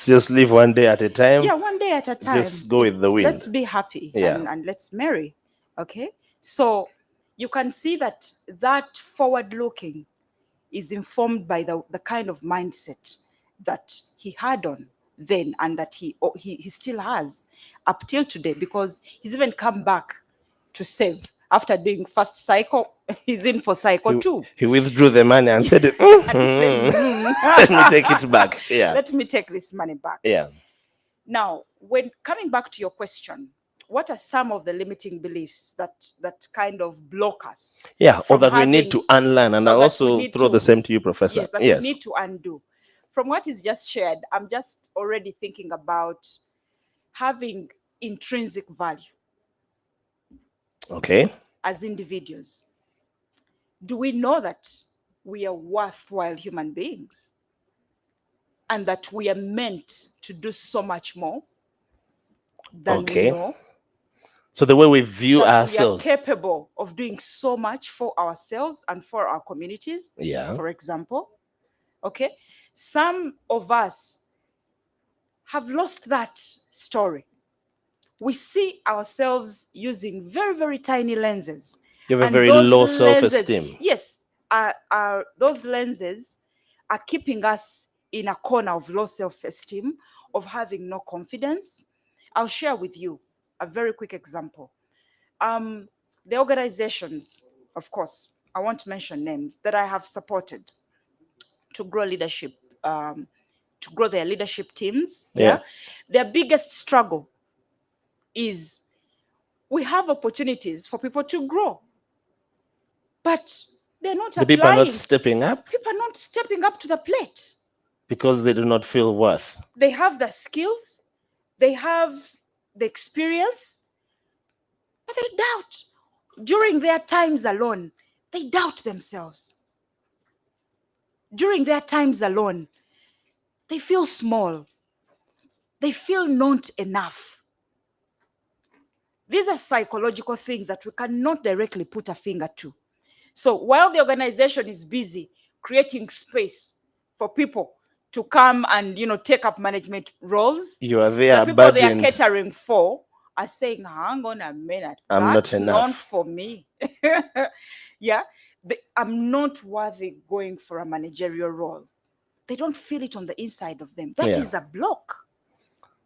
Just live one day at a time. Yeah, one day at a time. Just go with the wind. Let's be happy and let's marry. Okay? So you can see that forward looking is informed by the kind of mindset that he had on then and that he still has up till today, because he's even come back to save. After doing first cycle, he's in for cycle 2. He withdrew the money and said, let me take it back. Yeah. Let me take this money back. Yeah. Now, when coming back to your question, what are some of the limiting beliefs that kind of block us? Yeah, or that we need to unlearn. And I'll also throw the same to you, Professor. Yes, that we need to undo. From what is just shared, I'm just already thinking about having intrinsic value. Okay. As individuals, do we know that we are worthwhile human beings and that we are meant to do so much more than we know? So the way we view that ourselves, we are capable of doing so much for ourselves and for our communities. Yeah. For example, okay, some of us have lost that story. We see ourselves using very, very tiny lenses. You have a very low self-esteem. Yes, those lenses are keeping us in a corner of low self-esteem, of having no confidence. I'll share with you a very quick example. The organizations, of course, I won't mention names, that I have supported to grow leadership, to grow their leadership teams. Yeah. Their biggest struggle is we have opportunities for people to grow, but they're not applying. People are not stepping up. People are not stepping up to the plate. Because they do not feel worth. They have the skills, they have the experience, but they doubt. During their times alone, they doubt themselves. During their times alone, they feel small. They feel not enough. These are psychological things that we cannot directly put a finger to. So while the organization is busy creating space for people to come and take up management roles, you are there. The people they are catering for are saying, "Hang on a minute, I'm that's not enough. Not for me." Yeah, I'm not worthy going for a managerial role. They don't feel it on the inside of them. That is a block.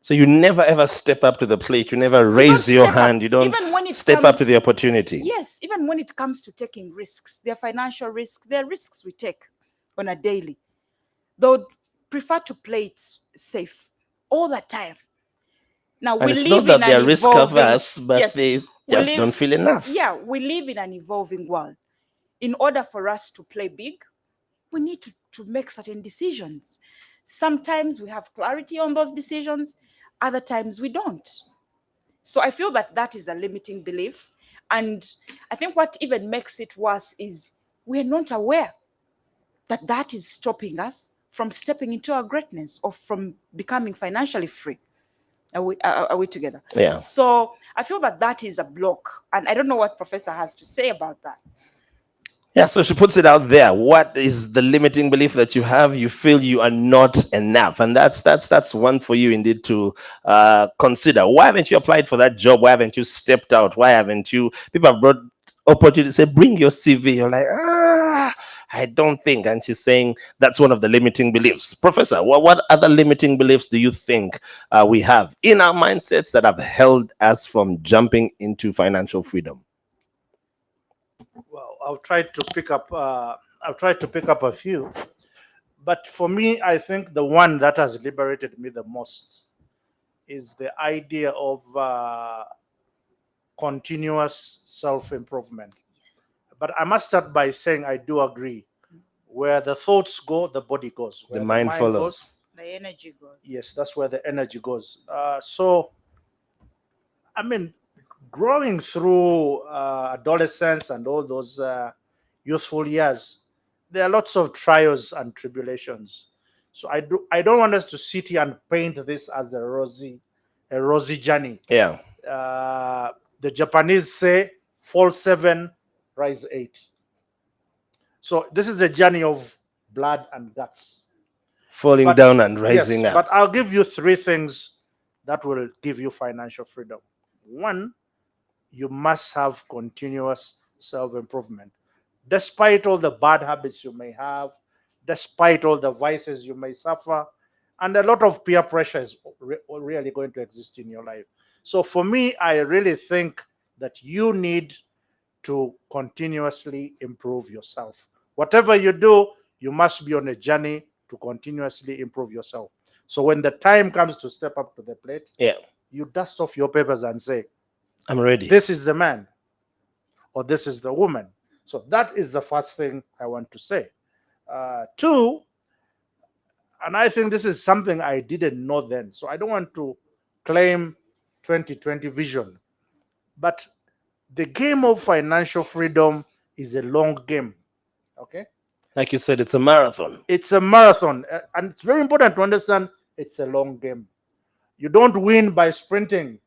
So you never ever step up to the plate. You never raise your hand. You don't step up to the opportunity. Yes, even when it comes to taking risks, their financial risks, they're risks we take on a daily. They would prefer to play it safe all the time. Now, we live not that in they are an risk evolving, averse, but they just don't feel enough. Yeah, we live in an evolving world. In order for us to play big, we need to make certain decisions. Sometimes we have clarity on those decisions, other times we don't. So I feel that is a limiting belief. And I think what even makes it worse is we're not aware that is stopping us from stepping into our greatness or from becoming financially free. Are we together? Yeah. So I feel that is a block. And I don't know what Professor has to say about that. Yeah, so she puts it out there. What is the limiting belief that you have? You feel you are not enough, and that's one for you indeed to consider. Why haven't you applied for that job? Why haven't you stepped out? Why haven't you? People have brought opportunity. Say, bring your CV. You're like, I don't think. And she's saying that's one of the limiting beliefs. Professor, what other limiting beliefs do you think we have in our mindsets that have held us from jumping into financial freedom? Well, I've tried to pick up. I've tried to pick up a few, but for me, I think the one that has liberated me the most is the idea of continuous self-improvement. But I must start by saying I do agree. Where the thoughts go, the body goes. Where The mind follows. goes, The energy goes. yes, that's where the energy goes. So, I mean, growing through adolescence and all those youthful years, there are lots of trials and tribulations. So I don't want us to sit here and paint this as a rosy journey. Yeah. The Japanese say, fall 7, rise 8. So this is a journey of blood and guts. Falling But- down and rising Yes, up. but I'll give you 3 things that will give you financial freedom. One, you must have continuous self-improvement. Despite all the bad habits you may have, despite all the vices you may suffer, and a lot of peer pressure is really going to exist in your life. So for me, I really think that you need to continuously improve yourself. Whatever you do, you must be on a journey to continuously improve yourself. So when the time comes to step up to the plate, Yeah. you dust off your papers and say, I'm ready. this is the man or this is the woman. So that is the first thing I want to say. 2, and I think this is something I didn't know then. So I don't want to claim 2020 vision, but the game of financial freedom is a long game. Okay? Like you said, it's a marathon. It's a marathon. And it's very important to understand it's a long game. You don't win by sprinting.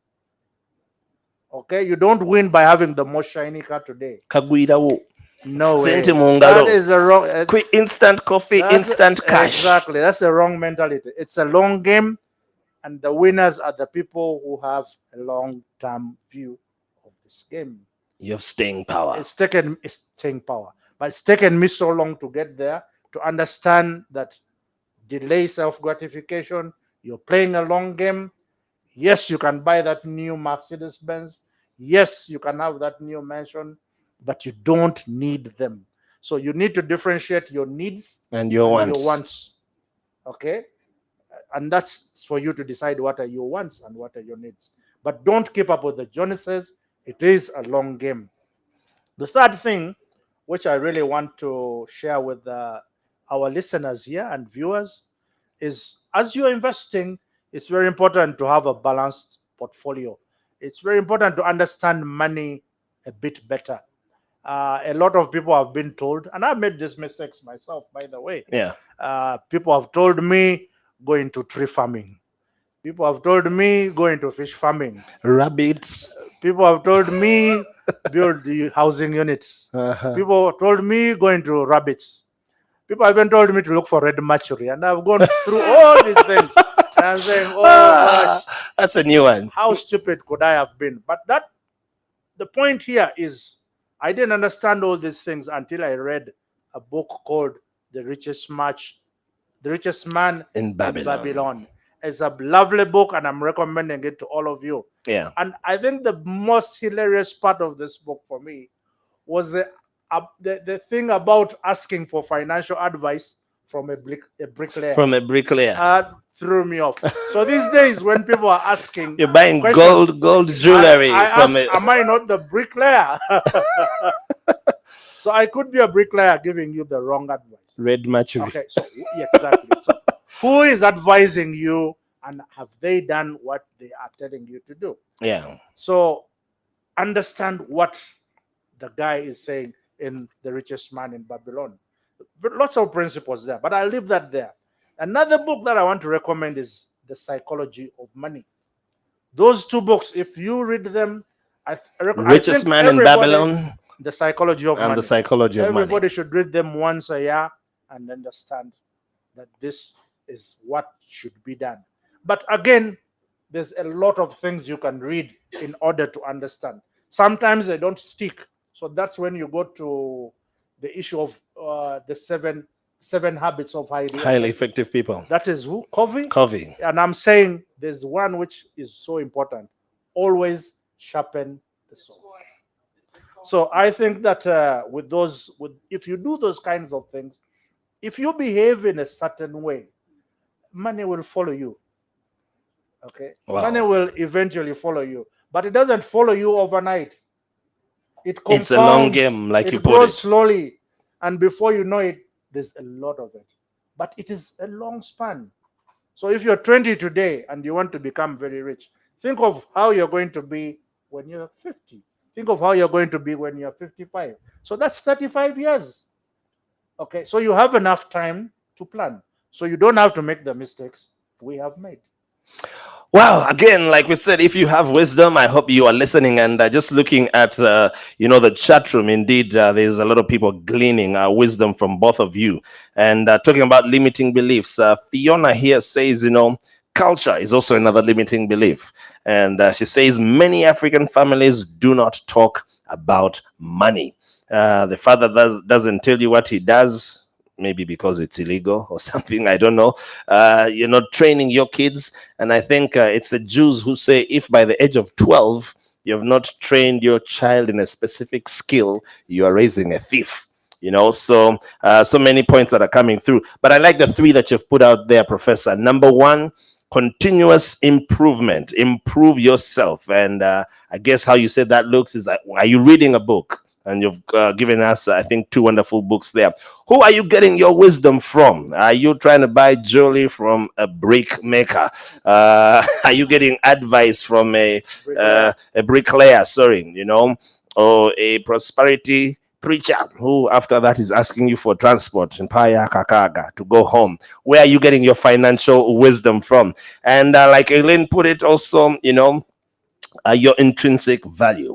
Okay? You don't win by having the most shiny car today. Kagwirawo. No way. Sente mu ngalo. That is the wrong. Quick instant coffee, instant cash. Exactly. That's the wrong mentality. It's a long game, and the winners are the people who have a long-term view of this game. You have staying power. It's staying power, but it's taken me so long to get there to understand that delay self-gratification. You're playing a long game. Yes, you can buy that new Mercedes Benz. Yes, you can have that new mansion, but you don't need them. So you need to differentiate your needs And your and wants. your wants. Okay? And that's for you to decide what are your wants and what are your needs. But don't keep up with the Joneses. It is a long game. The third thing, which I really want to share with our listeners here and viewers, is as you're investing, it's very important to have a balanced portfolio. It's very important to understand money a bit better. A lot of people have been told, and I've made these mistakes myself, by the way. Yeah. People have told me go into tree farming. People have told me go into fish farming. Rabbits. People have told me build the housing units. Uh-huh. People told me go into rabbits. People have even told me to look for red mercury, and I've gone through all these things. And I'm saying, oh gosh, That's a new one. how stupid could I have been? But the point here is I didn't understand all these things until I read a book called The Richest Man In Babylon. Babylon. It's a lovely book, and I'm recommending it to all of you. Yeah. And I think the most hilarious part of this book for me was the thing about asking for financial advice from a bricklayer. From a bricklayer. Threw me off. So these days, when people are asking, You're buying questions, gold jewelry I from ask, am I not the bricklayer? So I could be a bricklayer giving you the wrong advice. red mercury. Okay, so yeah, exactly. So who is advising you, and have they done what they are telling you to do? Yeah. So understand what the guy is saying in The Richest Man in Babylon. But lots of principles there, but I'll leave that there. Another book that I want to recommend is The Psychology of Money. Those 2 books, if you read them, I Richest think Man in everybody- Babylon The Psychology of and Money. The Psychology of Money. Everybody should read them once a year and understand that this is what should be done. But again, there's a lot of things you can read in order to understand. Sometimes they don't stick. So that's when you go to the issue of the seven habits of Highly effective people. That is who? Covey. Covey. And I'm saying there's one which is so important. Always sharpen the sword. So I think that if you do those kinds of things, if you behave in a certain way, money will follow you. Okay, Wow. money will eventually follow you, but it doesn't follow you overnight. It compounds. It's a long game, like you It put grows it. slowly, and before you know it, there's a lot of it. But it is a long span. So if you're 20 today and you want to become very rich, think of how you're going to be when you're 50. Think of how you're going to be when you're 55. So that's 35 years. Okay, so you have enough time to plan. So you don't have to make the mistakes we have made. Well, again, like we said, if you have wisdom, I hope you are listening and just looking at, the chat room. Indeed, there's a lot of people gleaning wisdom from both of you. And talking about limiting beliefs, Fiona here says, culture is also another limiting belief. And she says many African families do not talk about money. The father doesn't tell you what he does. Maybe because it's illegal or something, I don't know. You're not training your kids. And I think it's the Jews who say if by the age of 12, you have not trained your child in a specific skill, you are raising a thief. So many points that are coming through. But I like the three that you've put out there, Professor. Number one, continuous improvement. Improve yourself. And I guess how you said that looks is like, are you reading a book? And you've given us, I think, 2 wonderful books there. Who are you getting your wisdom from? Are you trying to buy jewelry from a brick maker? Are you getting advice from a bricklayer? Or a prosperity preacher who, after that, is asking you for transport in Paya Kakaga to go home? Where are you getting your financial wisdom from? And like Elaine put it, also, your intrinsic value.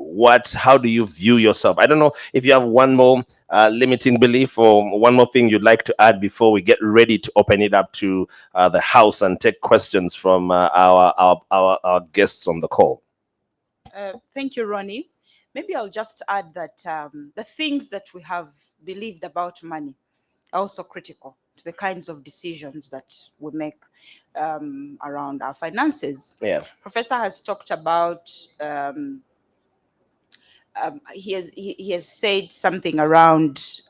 How do you view yourself? I don't know if you have one more limiting belief or one more thing you'd like to add before we get ready to open it up to the house and take questions from our guests on the call. Thank you, Ronnie. Maybe I'll just add that the things that we have believed about money are also critical to the kinds of decisions that we make around our finances. Yeah. Professor has talked about, he has said something around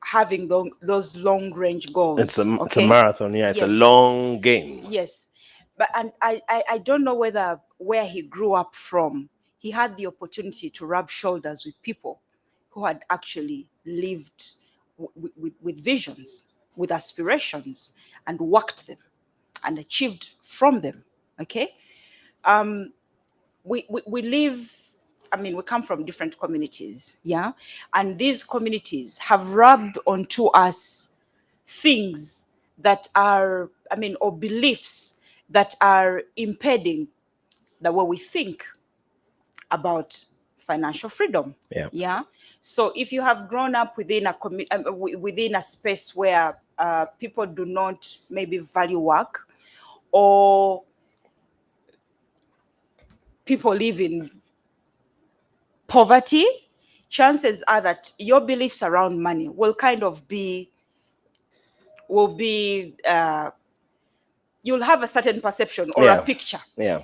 having those long range goals. It's a marathon, yeah. It's a long game. Yes. But and I don't know where he grew up from. He had the opportunity to rub shoulders with people who had actually lived with visions, with aspirations, and worked them and achieved from them. Okay. We live, we come from different communities, yeah, and these communities have rubbed onto us things that are, or beliefs that are impeding the way we think about financial freedom. Yeah. So if you have grown up within a space where people do not maybe value work, or people live in poverty, chances are that your beliefs around money will kind of be, you'll have a certain perception or a picture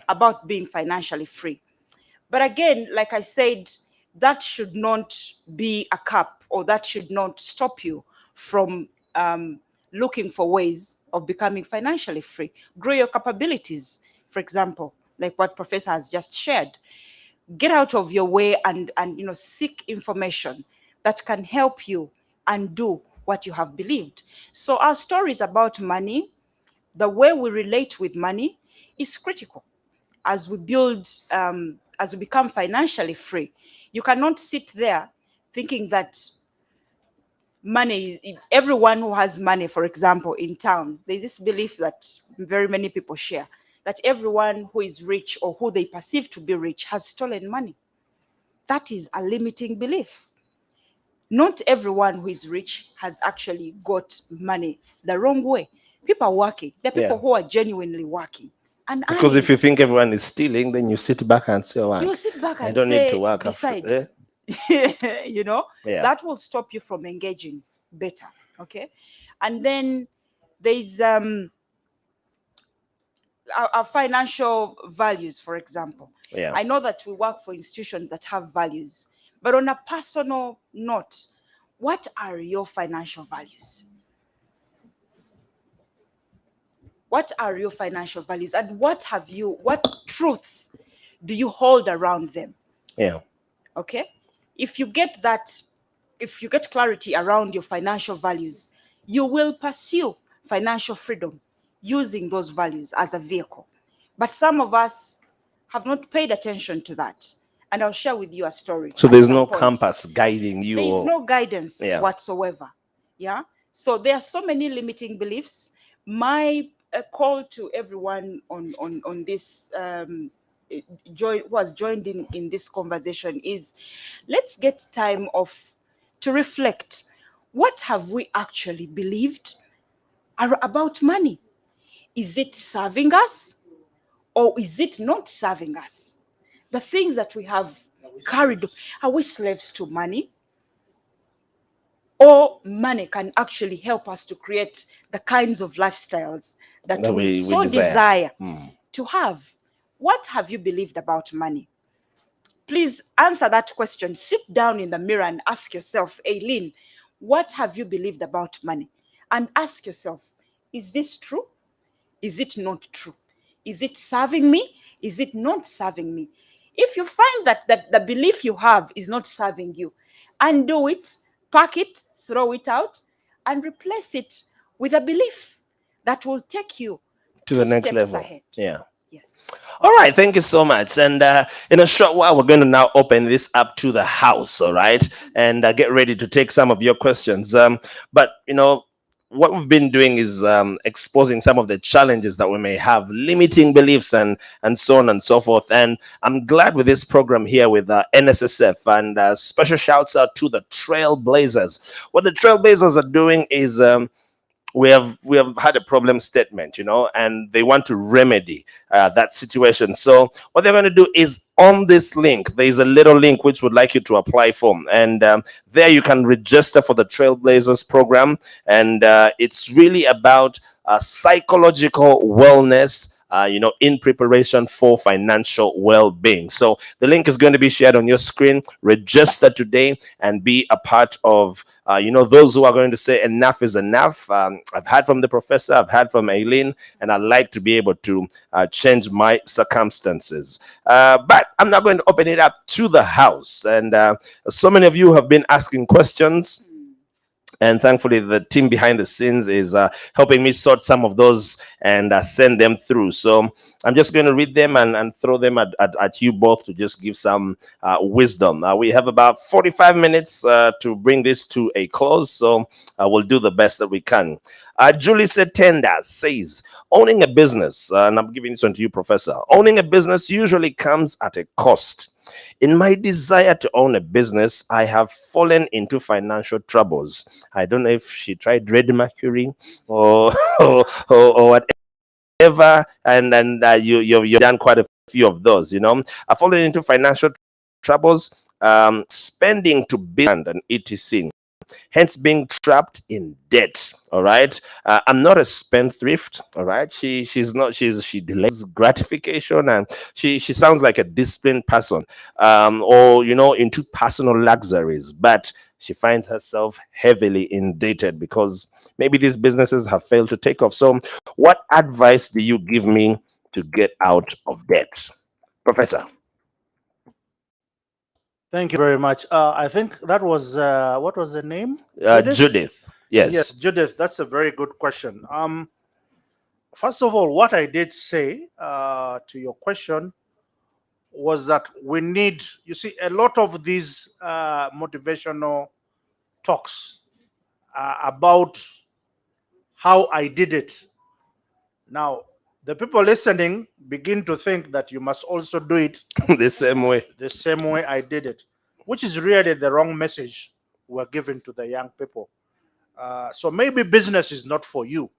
about being financially free. But again, like I said, that should not be a cap, or that should not stop you from looking for ways of becoming financially free. Grow your capabilities, for example, like what Professor has just shared. Get out of your way and seek information that can help you undo what you have believed. So our stories about money, the way we relate with money, is critical as we build, as we become financially free. You cannot sit there thinking that money, everyone who has money, for example, in town, there's this belief that very many people share, that everyone who is rich or who they perceive to be rich has stolen money. That is a limiting belief. Not everyone who is rich has actually got money the wrong way. People are working. There are people who are genuinely working. Because if you think everyone is stealing, then you sit back and say, you sit back and I don't say, need to work. Besides, you know, Yeah. that will stop you from engaging better. Okay. And then there's our financial values, for example. Yeah. I know that we work for institutions that have values, but on a personal note, what are your financial values? What are your financial values, and what truths do you hold around them? Yeah. Okay. If you get clarity around your financial values, you will pursue financial freedom using those values as a vehicle. But some of us have not paid attention to that. And I'll share with you a story. So at there's some no point. compass guiding you. There is or- no guidance Yeah. whatsoever. Yeah. So there are so many limiting beliefs. My call to everyone on this who has joined in this conversation is, let's get time off to reflect. What have we actually believed about money? Is it serving us, or is it not serving us? The things that we have carried, are we slaves to money? Or money can actually help us to create the kinds of lifestyles that That we we so desire. desire Hmm. to have? What have you believed about money? Please answer that question. Sit down in the mirror and ask yourself, Aileen, what have you believed about money? And ask yourself, is this true? Is it not true? Is it serving me? Is it not serving me? If you find that the belief you have is not serving you, undo it, pack it, throw it out, and replace it with a belief that will take you To the 2 next steps level. ahead. Yeah. Yes. All right, thank you so much. And in a short while, we're going to now open this up to the house, all right? And get ready to take some of your questions. But, what we've been doing is exposing some of the challenges that we may have, limiting beliefs and so on and so forth. And I'm glad with this program here with NSSF, and special shouts out to the Trailblazers. What the Trailblazers are doing is we have had a problem statement, and they want to remedy that situation. So what they're going to do is, on this link, there is a little link which would like you to apply for, and there you can register for the Trailblazers program, and it's really about psychological wellness, in preparation for financial well-being. So the link is going to be shared on your screen. Register today and be a part of, those who are going to say enough is enough. I've heard from the professor, I've heard from Aileen, and I'd like to be able to change my circumstances. But I'm not going to open it up to the house. And so many of you have been asking questions. And thankfully, the team behind the scenes is helping me sort some of those and send them through. So I'm just going to read them and throw them at you both to just give some wisdom. We have about 45 minutes to bring this to a close. So we'll do the best that we can. Julie Setenda says, owning a business, and I'm giving this one to you, Professor, owning a business usually comes at a cost. In my desire to own a business, I have fallen into financial troubles. I don't know if she tried red mercury or or whatever, and you've done quite a few of those. I've fallen into financial troubles, spending to build and etc. Hence being trapped in debt. All right. I'm not a spendthrift. All right. She delays gratification, and she sounds like a disciplined person, or into personal luxuries, but she finds herself heavily indebted because maybe these businesses have failed to take off. So what advice do you give me to get out of debt, Professor? Thank you very much. I think that was what was the name? Judith. Yes. Yes, Judith. That's a very good question. First of all, what I did say to your question was that we need, you see, a lot of these motivational talks about how I did it. Now, the people listening begin to think that you must also do it The same way. the same way I did it, which is really the wrong message we're giving to the young people. So maybe business is not for you.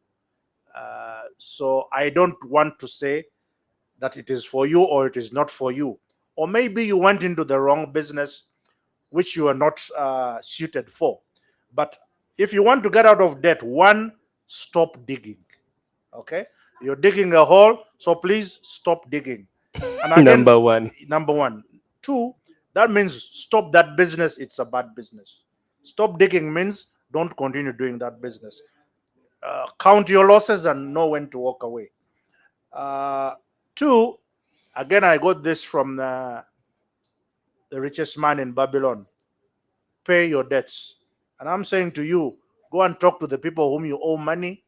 So I don't want to say that it is for you or it is not for you. Or maybe you went into the wrong business which you are not suited for. But if you want to get out of debt, one, stop digging. Okay, you're digging a hole, so please stop digging. And again, Number one. number one. Two, that means stop that business. It's a bad business. Stop digging means don't continue doing that business. Count your losses and know when to walk away. Two, again, I got this from the richest man in Babylon. Pay your debts. And I'm saying to you, go and talk to the people whom you owe money,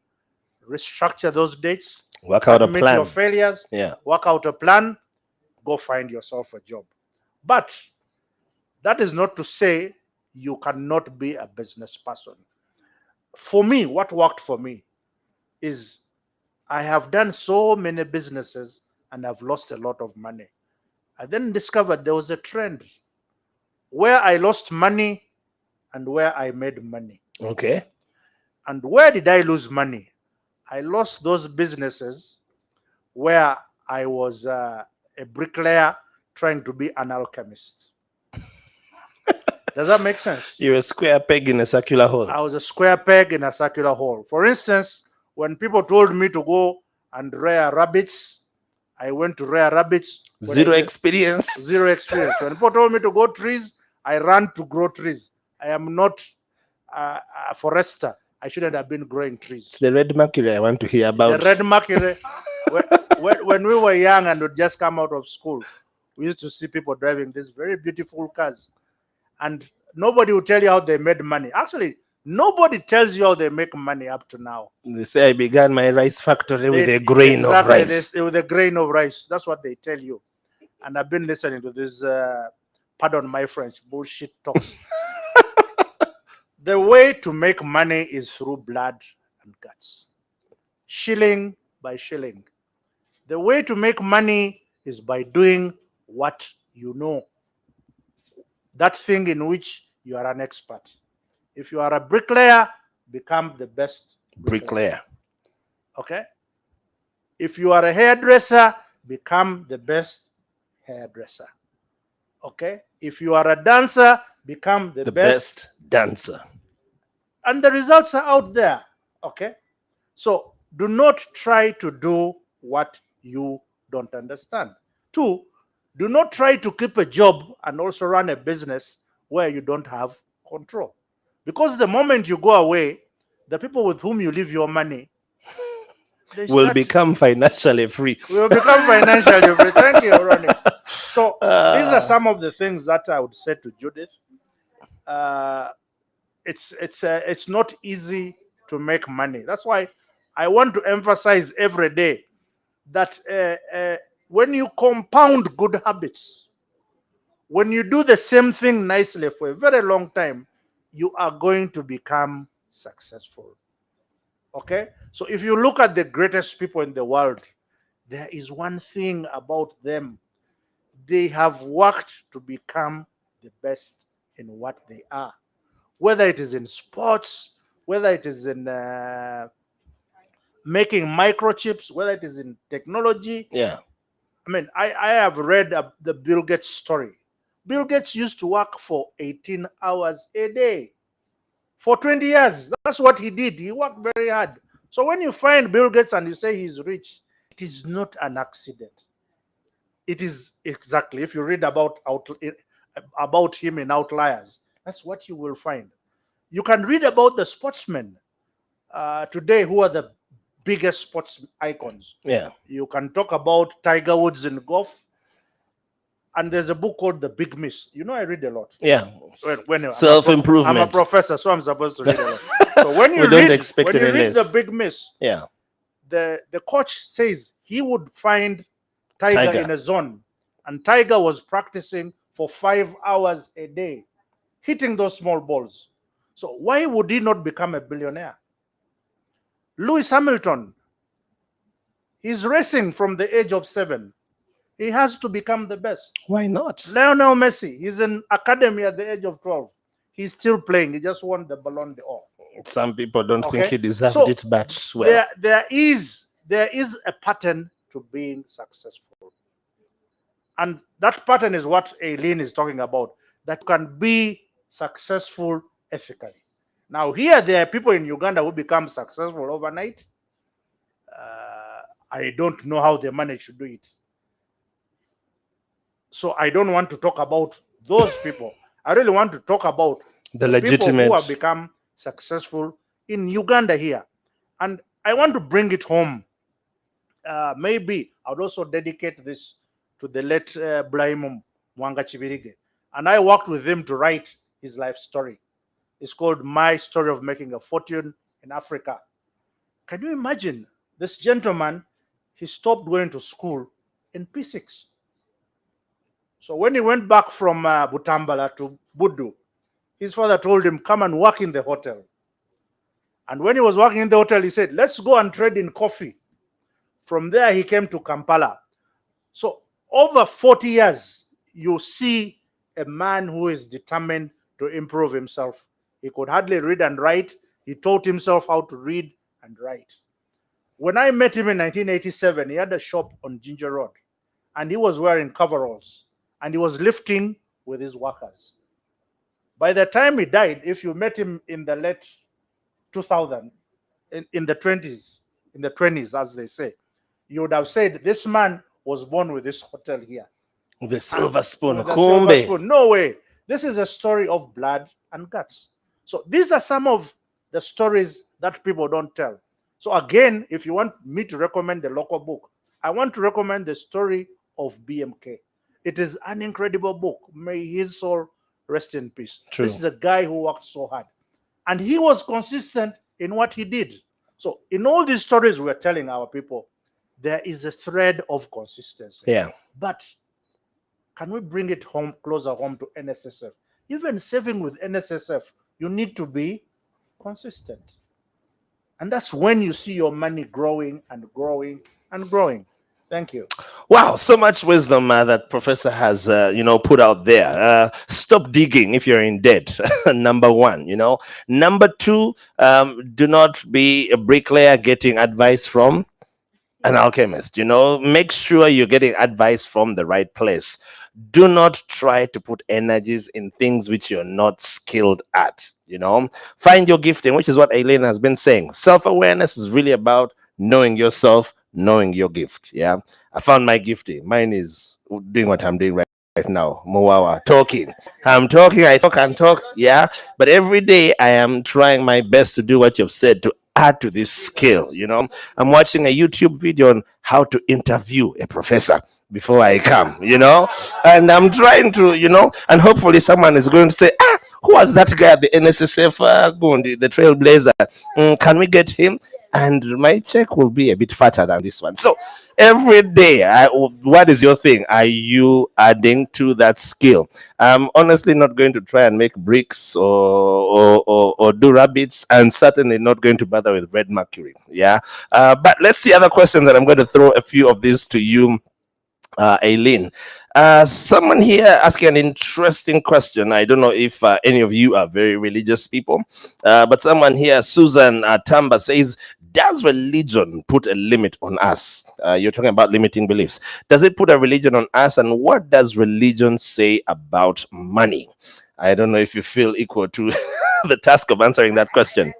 restructure those debts, Work out a admit plan. your failures, Yeah. work out a plan, go find yourself a job. But that is not to say you cannot be a business person. For me, what worked for me is I have done so many businesses and I've lost a lot of money. I then discovered there was a trend where I lost money and where I made money. Okay. And where did I lose money? I lost those businesses where I was a bricklayer trying to be an alchemist. Does that make sense? You're a square peg in a circular hole. I was a square peg in a circular hole. For instance, when people told me to go and rear rabbits, I went to rear rabbits. When Zero I did- experience. Zero experience. When people told me to grow trees, I ran to grow trees. I am not a forester. I shouldn't have been growing trees. It's the red mercury I want to hear about. The red mercury. when we were young and would just come out of school, we used to see people driving these very beautiful cars. And nobody will tell you how they made money. Actually, nobody tells you how they make money up to now. They say I began my rice factory with a grain of Exactly, rice. with a grain of rice. That's what they tell you. And I've been listening to this, pardon my French, bullshit talks. The way to make money is through blood and guts, shilling by shilling. The way to make money is by doing what you know, that thing in which you are an expert. If you are a bricklayer, become the best Bricklayer. Okay? If you are a hairdresser, become the best hairdresser. Okay? If you are a dancer, become the The best. best dancer. And the results are out there. Okay? So do not try to do what you don't understand. Two, do not try to keep a job and also run a business where you don't have control. Because the moment you go away, the people with whom you leave your money Will become financially free. will become financially free. Thank you, Ronnie. So these are Ah. some of the things that I would say to Judith. It's not easy to make money. That's why I want to emphasize every day that when you compound good habits, when you do the same thing nicely for a very long time, you are going to become successful. Okay? So if you look at the greatest people in the world, there is one thing about them. They have worked to become the best in what they are. Whether it is in sports, whether it is in making microchips, whether it is in technology. Yeah. I mean, I have read the Bill Gates story. Bill Gates used to work for 18 hours a day for 20 years. That's what he did. He worked very hard. So when you find Bill Gates and you say he's rich, it is not an accident. It is exactly, if you read about him in Outliers, that's what you will find. You can read about the sportsmen today who are the biggest sports icons. Yeah. You can talk about Tiger Woods in golf. And there's a book called The Big Miss. You know, I read a lot. Yeah. When Self-improvement. I'm a professor, so I'm supposed to read a lot. So when you We don't read, expect when you any read The less. Big Miss, Yeah. the coach says he would find Tiger Tiger. in a zone, and Tiger was practicing for 5 hours a day, hitting those small balls. So why would he not become a billionaire? Lewis Hamilton, he's racing from the age of 7. He has to become the best. Why not? Lionel Messi, he's in academy at the age of 12. He's still playing. He just won the Ballon d'Or. Some people don't think Okay. he deserved So, it, but well. There is a pattern to being successful. And that pattern is what Aileen is talking about. that can be successful ethically. Now, here there are people in Uganda who become successful overnight. I don't know how they manage to do it. So I don't want to talk about those people. I really want to talk about The people who have legitimate. become successful in Uganda here. And I want to bring it home. Maybe I would also dedicate this to the late Brahim Mwanga Chibirige. And I worked with him to write his life story. It's called My Story of Making a Fortune in Africa. Can you imagine this gentleman? He stopped going to school in P6. So when he went back from Butambala to Budu, his father told him, come and work in the hotel. And when he was working in the hotel, he said, let's go and trade in coffee. From there, he came to Kampala. So over 40 years, you see a man who is determined to improve himself. He could hardly read and write. He taught himself how to read and write. When I met him in 1987, he had a shop on Ginger Road, and he was wearing coveralls, and he was lifting with his workers. By the time he died, if you met him in the late 2000, in the 20s, as they say, you would have said, this man was born with this hotel here. The silver spoon. With a silver spoon. No way. This is a story of blood and guts. So these are some of the stories that people don't tell. So again, if you want me to recommend the local book, I want to recommend the story of BMK. It is an incredible book. May his soul rest in peace. True. This is a guy who worked so hard. And he was consistent in what he did. So in all these stories we're telling our people, there is a thread of consistency. Yeah. But can we bring it home, closer home to NSSF? Even saving with NSSF, you need to be consistent. And that's when you see your money growing and growing and growing. Thank you. Wow, so much wisdom that Professor has, put out there. Stop digging if you're in debt. Number one, Number two, do not be a bricklayer getting advice from an alchemist. Make sure you're getting advice from the right place. Do not try to put energies in things which you're not skilled at. Find your gifting, which is what Aileen has been saying. Self-awareness is really about knowing yourself, knowing your gift. Yeah, I found my gifting. Mine is doing what I'm doing right now. Mowawa, talking. I'm talking, I talk and talk. Yeah, but every day I am trying my best to do what you've said, to add to this skill. I'm watching a YouTube video on how to interview a professor before I come, and I'm trying to, and hopefully someone is going to say, who was that guy at the NSSF, the Trailblazer? Can we get him? And my check will be a bit fatter than this one. So every day, what is your thing? Are you adding to that skill? I'm honestly not going to try and make bricks or do rabbits, and certainly not going to bother with red mercury. Yeah. But let's see other questions, and I'm going to throw a few of these to you, Aileen. Someone here asking an interesting question. I don't know if any of you are very religious people, but someone here, Susan Tamba, says, does religion put a limit on us? You're talking about limiting beliefs. Does it put a religion on us? And what does religion say about money? I don't know if you feel equal to the task of answering that question.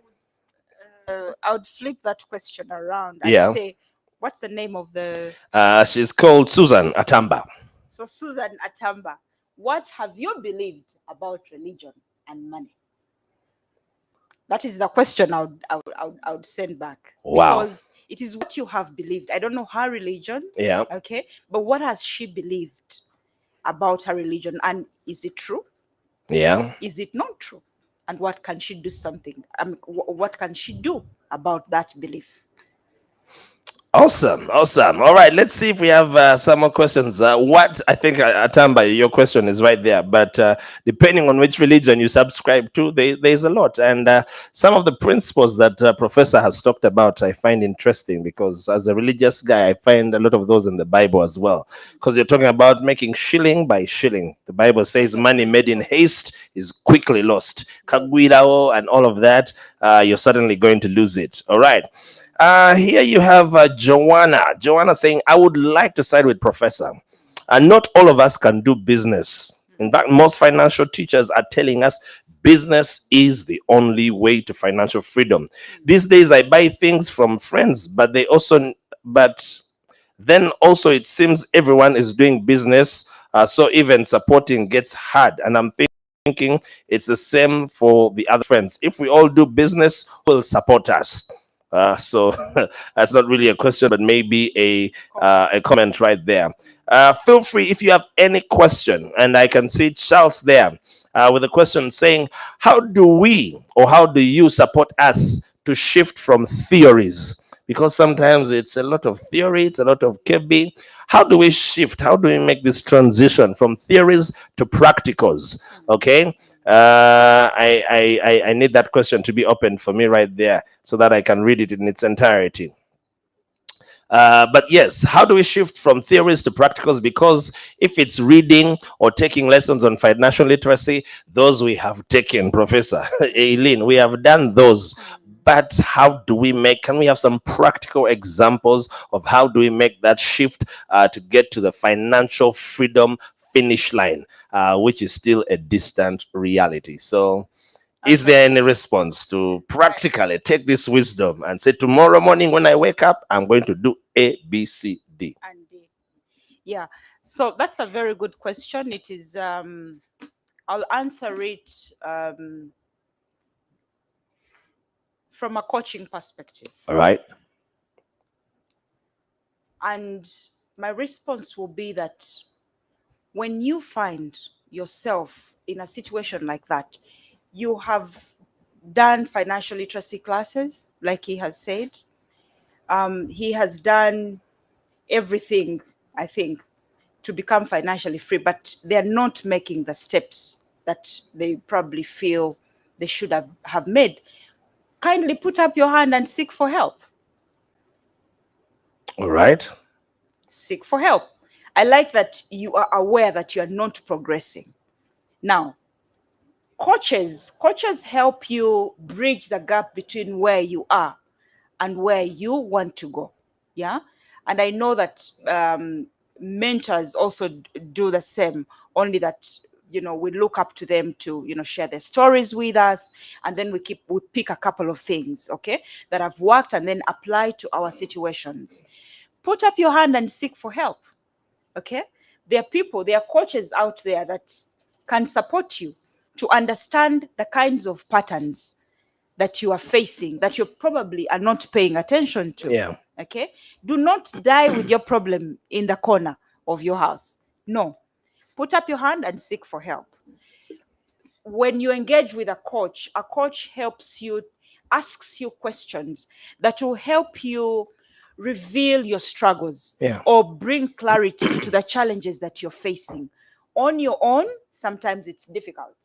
I would flip that question around and Yeah. say, what's the name of the... She's called Susan Atamba. So Susan Atamba, what have you believed about religion and money? That is the question I would send back. Wow. Because it is what you have believed. I don't know her religion. Yeah. Okay. But what has she believed about her religion? And is it true? Yeah. Is it not true? And what can she do what can she do about that belief? Awesome. All right, let's see if we have some more questions. What I think, Atamba, your question is right there. But depending on which religion you subscribe to, there's a lot. And some of the principles that Professor has talked about, I find interesting, because as a religious guy, I find a lot of those in the Bible as well. Because you're talking about making shilling by shilling. The Bible says money made in haste is quickly lost. Kagwirao and all of that, you're suddenly going to lose it. All right. Here you have Joanna. Joanna saying, I would like to side with Professor. And not all of us can do business. In fact, most financial teachers are telling us business is the only way to financial freedom. These days, I buy things from friends, but then also it seems everyone is doing business, so even supporting gets hard. And I'm thinking it's the same for the other friends. If we all do business, who will support us? So that's not really a question, but maybe a comment right there. Feel free if you have any question, and I can see Charles there with a question saying, how do we or how do you support us to shift from theories? Because sometimes it's a lot of theory, it's a lot of KB. How do we shift? How do we make this transition from theories to practicals? Okay. I need that question to be open for me right there so that I can read it in its entirety. But yes, how do we shift from theories to practicals? Because if it's reading or taking lessons on financial literacy, those we have taken, Professor Eileen, we have done those. But how do we can we have some practical examples of how do we make that shift to get to the financial freedom finish line, which is still a distant reality? So is there any response to practically take this wisdom and say, tomorrow morning when I wake up, I'm going to do A, B, C, D? And yeah, so that's a very good question. It is, I'll answer it from a coaching perspective. All right. And my response will be that when you find yourself in a situation like that, you have done financial literacy classes, like he has said. He has done everything, I think, to become financially free, but they're not making the steps that they probably feel they should have made. Kindly put up your hand and seek for help. All right. Seek for help. I like that you are aware that you are not progressing. Now, coaches help you bridge the gap between where you are and where you want to go. Yeah. And I know that mentors also do the same, only that, we look up to them to, share their stories with us. And then we pick a couple of things, okay, that have worked and then apply to our situations. Put up your hand and seek for help. Okay. There are coaches out there that can support you to understand the kinds of patterns that you are facing, that you probably are not paying attention to. Yeah. Okay. Do not die with your problem in the corner of your house. No. Put up your hand and seek for help. When you engage with a coach asks you questions that will help you reveal your struggles, or bring clarity to the challenges that you're facing. On your own, sometimes it's difficult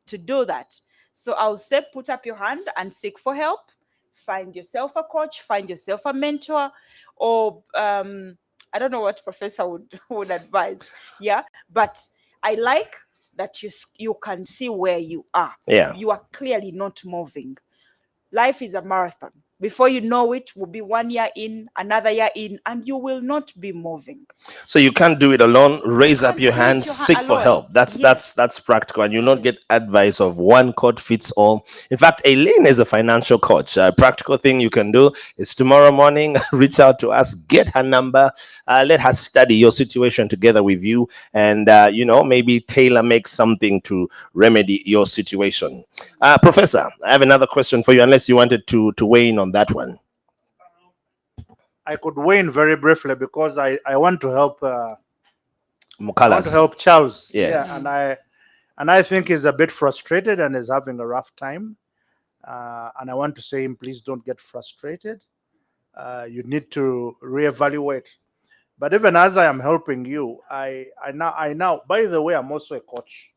to do that. So I'll say, put up your hand and seek for help. Find yourself a coach, find yourself a mentor, or I don't know what Professor would advise. Yeah, but I like that you can see where you are. Yeah. You are clearly not moving. Life is a marathon. Before you know it, will be 1 year in, another year in, and you will not be moving. So you can't do it alone. Raise up your hand, seek for help. That's practical, and you'll not get advice of one coach fits all. In fact, Aileen is a financial coach. A practical thing you can do is tomorrow morning reach out to us, get her number, let her study your situation together with you, and maybe tailor make something to remedy your situation. Professor, I have another question for you, unless you wanted to weigh in on that one. I could weigh in very briefly because I want to help. I want Mukalas. to help Charles. Yes. Yeah, and I think he's a bit frustrated and is having a rough time. And I want to say him, please don't get frustrated. You need to reevaluate. But even as I am helping you, I now. By the way, I'm also a coach.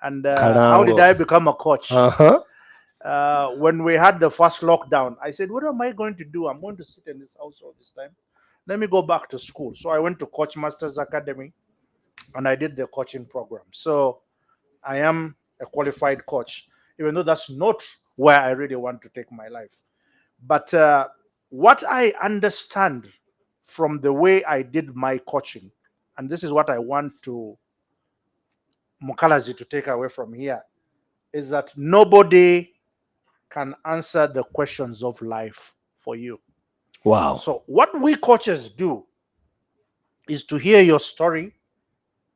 And how did I become a coach? When we had the first lockdown, I said, what am I going to do? I'm going to sit in this house all this time. Let me go back to school. So I went to Coach Masters Academy and I did the coaching program. So I am a qualified coach, even though that's not where I really want to take my life. But what I understand from the way I did my coaching, and this is what I want to Mukalazi to take away from here is that nobody can answer the questions of life for you. Wow. So what we coaches do is to hear your story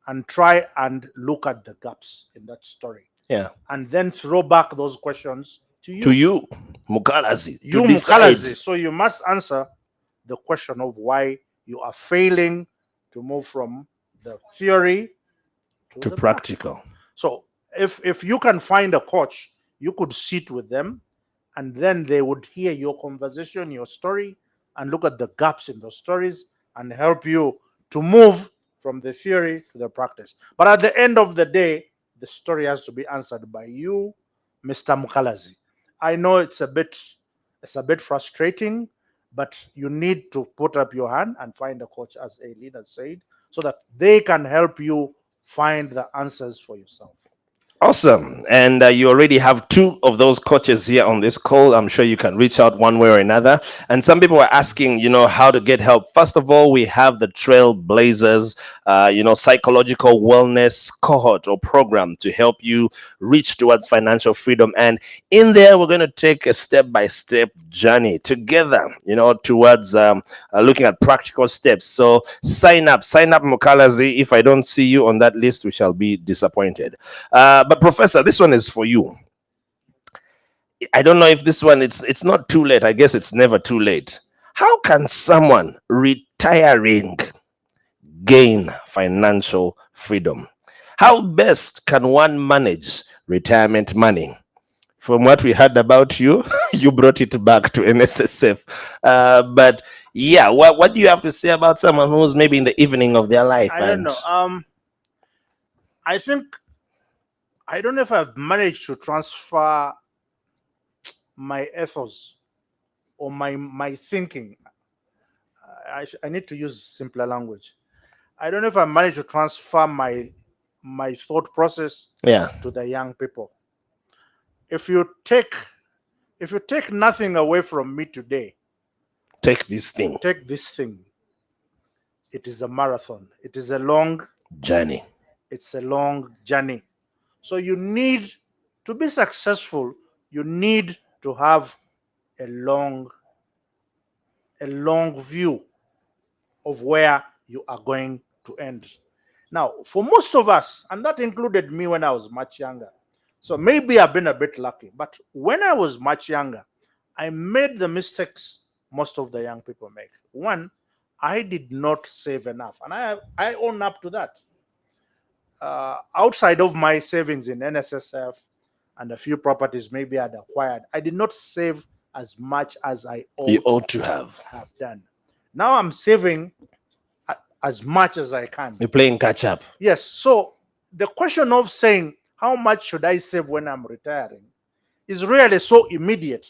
and try and look at the gaps in that story, Yeah. and then throw back those questions to you. To you, Mukalazi, You, to decide. Mukalazi. So you must answer the question of why you are failing to move from the theory to the practical. So if you can find a coach, you could sit with them, and then they would hear your conversation, your story, and look at the gaps in those stories and help you to move from the theory to the practice. But at the end of the day, the story has to be answered by you, Mr. Mukalazi. I know it's a bit frustrating, but you need to put up your hand and find a coach, as a leader said, so that they can help you find the answers for yourself. Awesome. And you already have two of those coaches here on this call. I'm sure you can reach out one way or another. And some people were asking, how to get help. First of all, we have the Trailblazers, psychological wellness cohort or program to help you reach towards financial freedom. And in there, we're going to take a step-by-step journey together, towards looking at practical steps. So sign up, Mukalazi. If I don't see you on that list, we shall be disappointed. But Professor, this one is for you. I don't know if this one, it's not too late. I guess it's never too late. How can someone retiring gain financial freedom? How best can one manage retirement money? From what we heard about you, you brought it back to NSSF. But yeah, what do you have to say about someone who's maybe in the evening of their life? I don't know. I don't know if I've managed to transfer my ethos or my thinking. I need to use simpler language. I don't know if I managed to transfer my thought process to the young people. If you take nothing away from me today, take this thing. It is a marathon. It is a long journey. It's a long journey. So you need to be successful. You need to have a long view of where you are going to end. Now, for most of us, and that included me when I was much younger, so maybe I've been a bit lucky, but when I was much younger, I made the mistakes most of the young people make. One, I did not save enough, and I own up to that. Outside of my savings in NSSF and a few properties maybe I'd acquired, I did not save as much as I ought to have done. Now I'm saving as much as I can. You're playing catch up. Yes. So the question of saying how much should I save when I'm retiring is really so immediate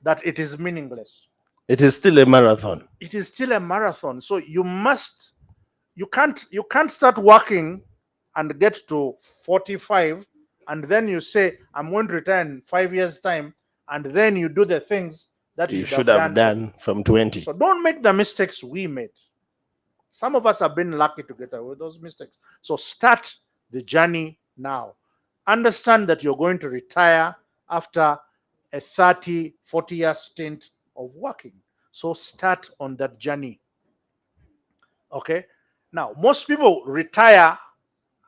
that it is meaningless. It is still a marathon. It is still a marathon. So you can't start working and get to 45 and then you say I'm going to retire in 5 years time, and then you do the things that you should have done from 20. So don't make the mistakes we made. Some of us have been lucky to get away with those mistakes. So start the journey now. Understand that you're going to retire after a 30, 40-year stint of working. So start on that journey. Okay? Now, most people retire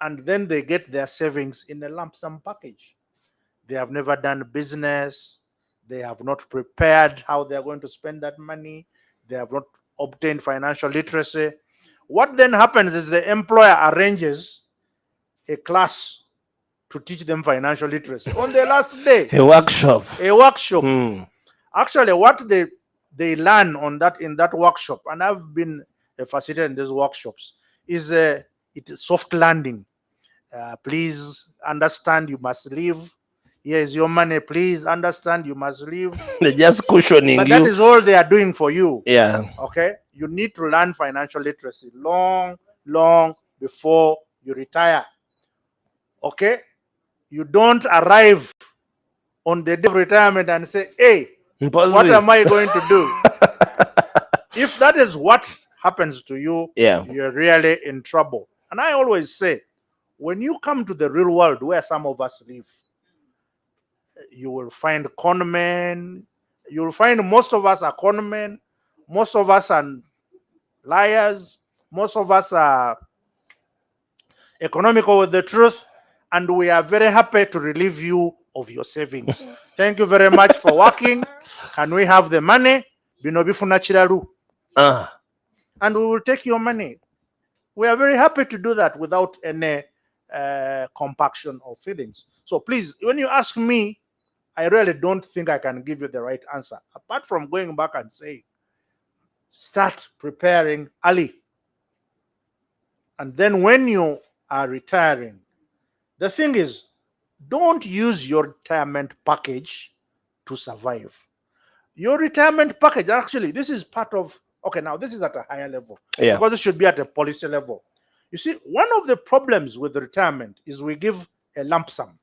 and then they get their savings in a lump sum package. They have never done business. They have not prepared how they're going to spend that money. They have not obtained financial literacy. What then happens is the employer arranges a class to teach them financial literacy on the last day. A workshop. Actually, what they learn in that workshop, and I've been a facilitator in these workshops, is it is soft landing. Please understand you must leave. Here is your money. Please understand you must leave. They're just cushioning but you. That is all they are doing for you. Yeah. Okay. You need to learn financial literacy long before you retire. Okay. You don't arrive on the day of retirement and say, hey, what am I going to do? If that is what happens to you, you're really in trouble. And I always say, when you come to the real world where some of us live, you will find conmen. You will find most of us are conmen. Most of us are liars. Most of us are economical with the truth. And we are very happy to relieve you of your savings. Thank you very much for working. Can we have the money? Bino bifuna chiraru. And we will take your money. We are very happy to do that without any compaction of feelings. So please, when you ask me, I really don't think I can give you the right answer. Apart from going back and saying, start preparing early. And then when you are retiring, the thing is, don't use your retirement package to survive. Your retirement package, actually, this is part of, okay, now this is at a higher level. Yeah. Because it should be at a policy level. You see, one of the problems with retirement is we give a lump sum.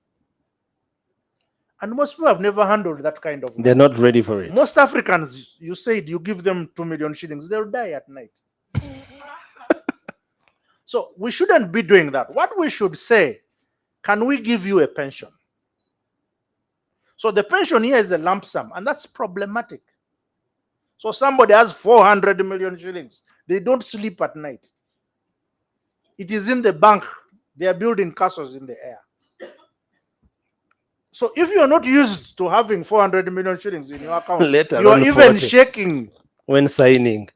And most people have never handled that kind of money. They're not ready for it. Most Africans, you said you give them 2 million shillings, they'll die at night. So we shouldn't be doing that. What we should say, can we give you a pension? So the pension here is a lump sum, and that's problematic. So somebody has 400 million shillings. They don't sleep at night. It is in the bank. They are building castles in the air. So if you are not used to having 400 million shillings in your account, you are even 40. shaking When signing.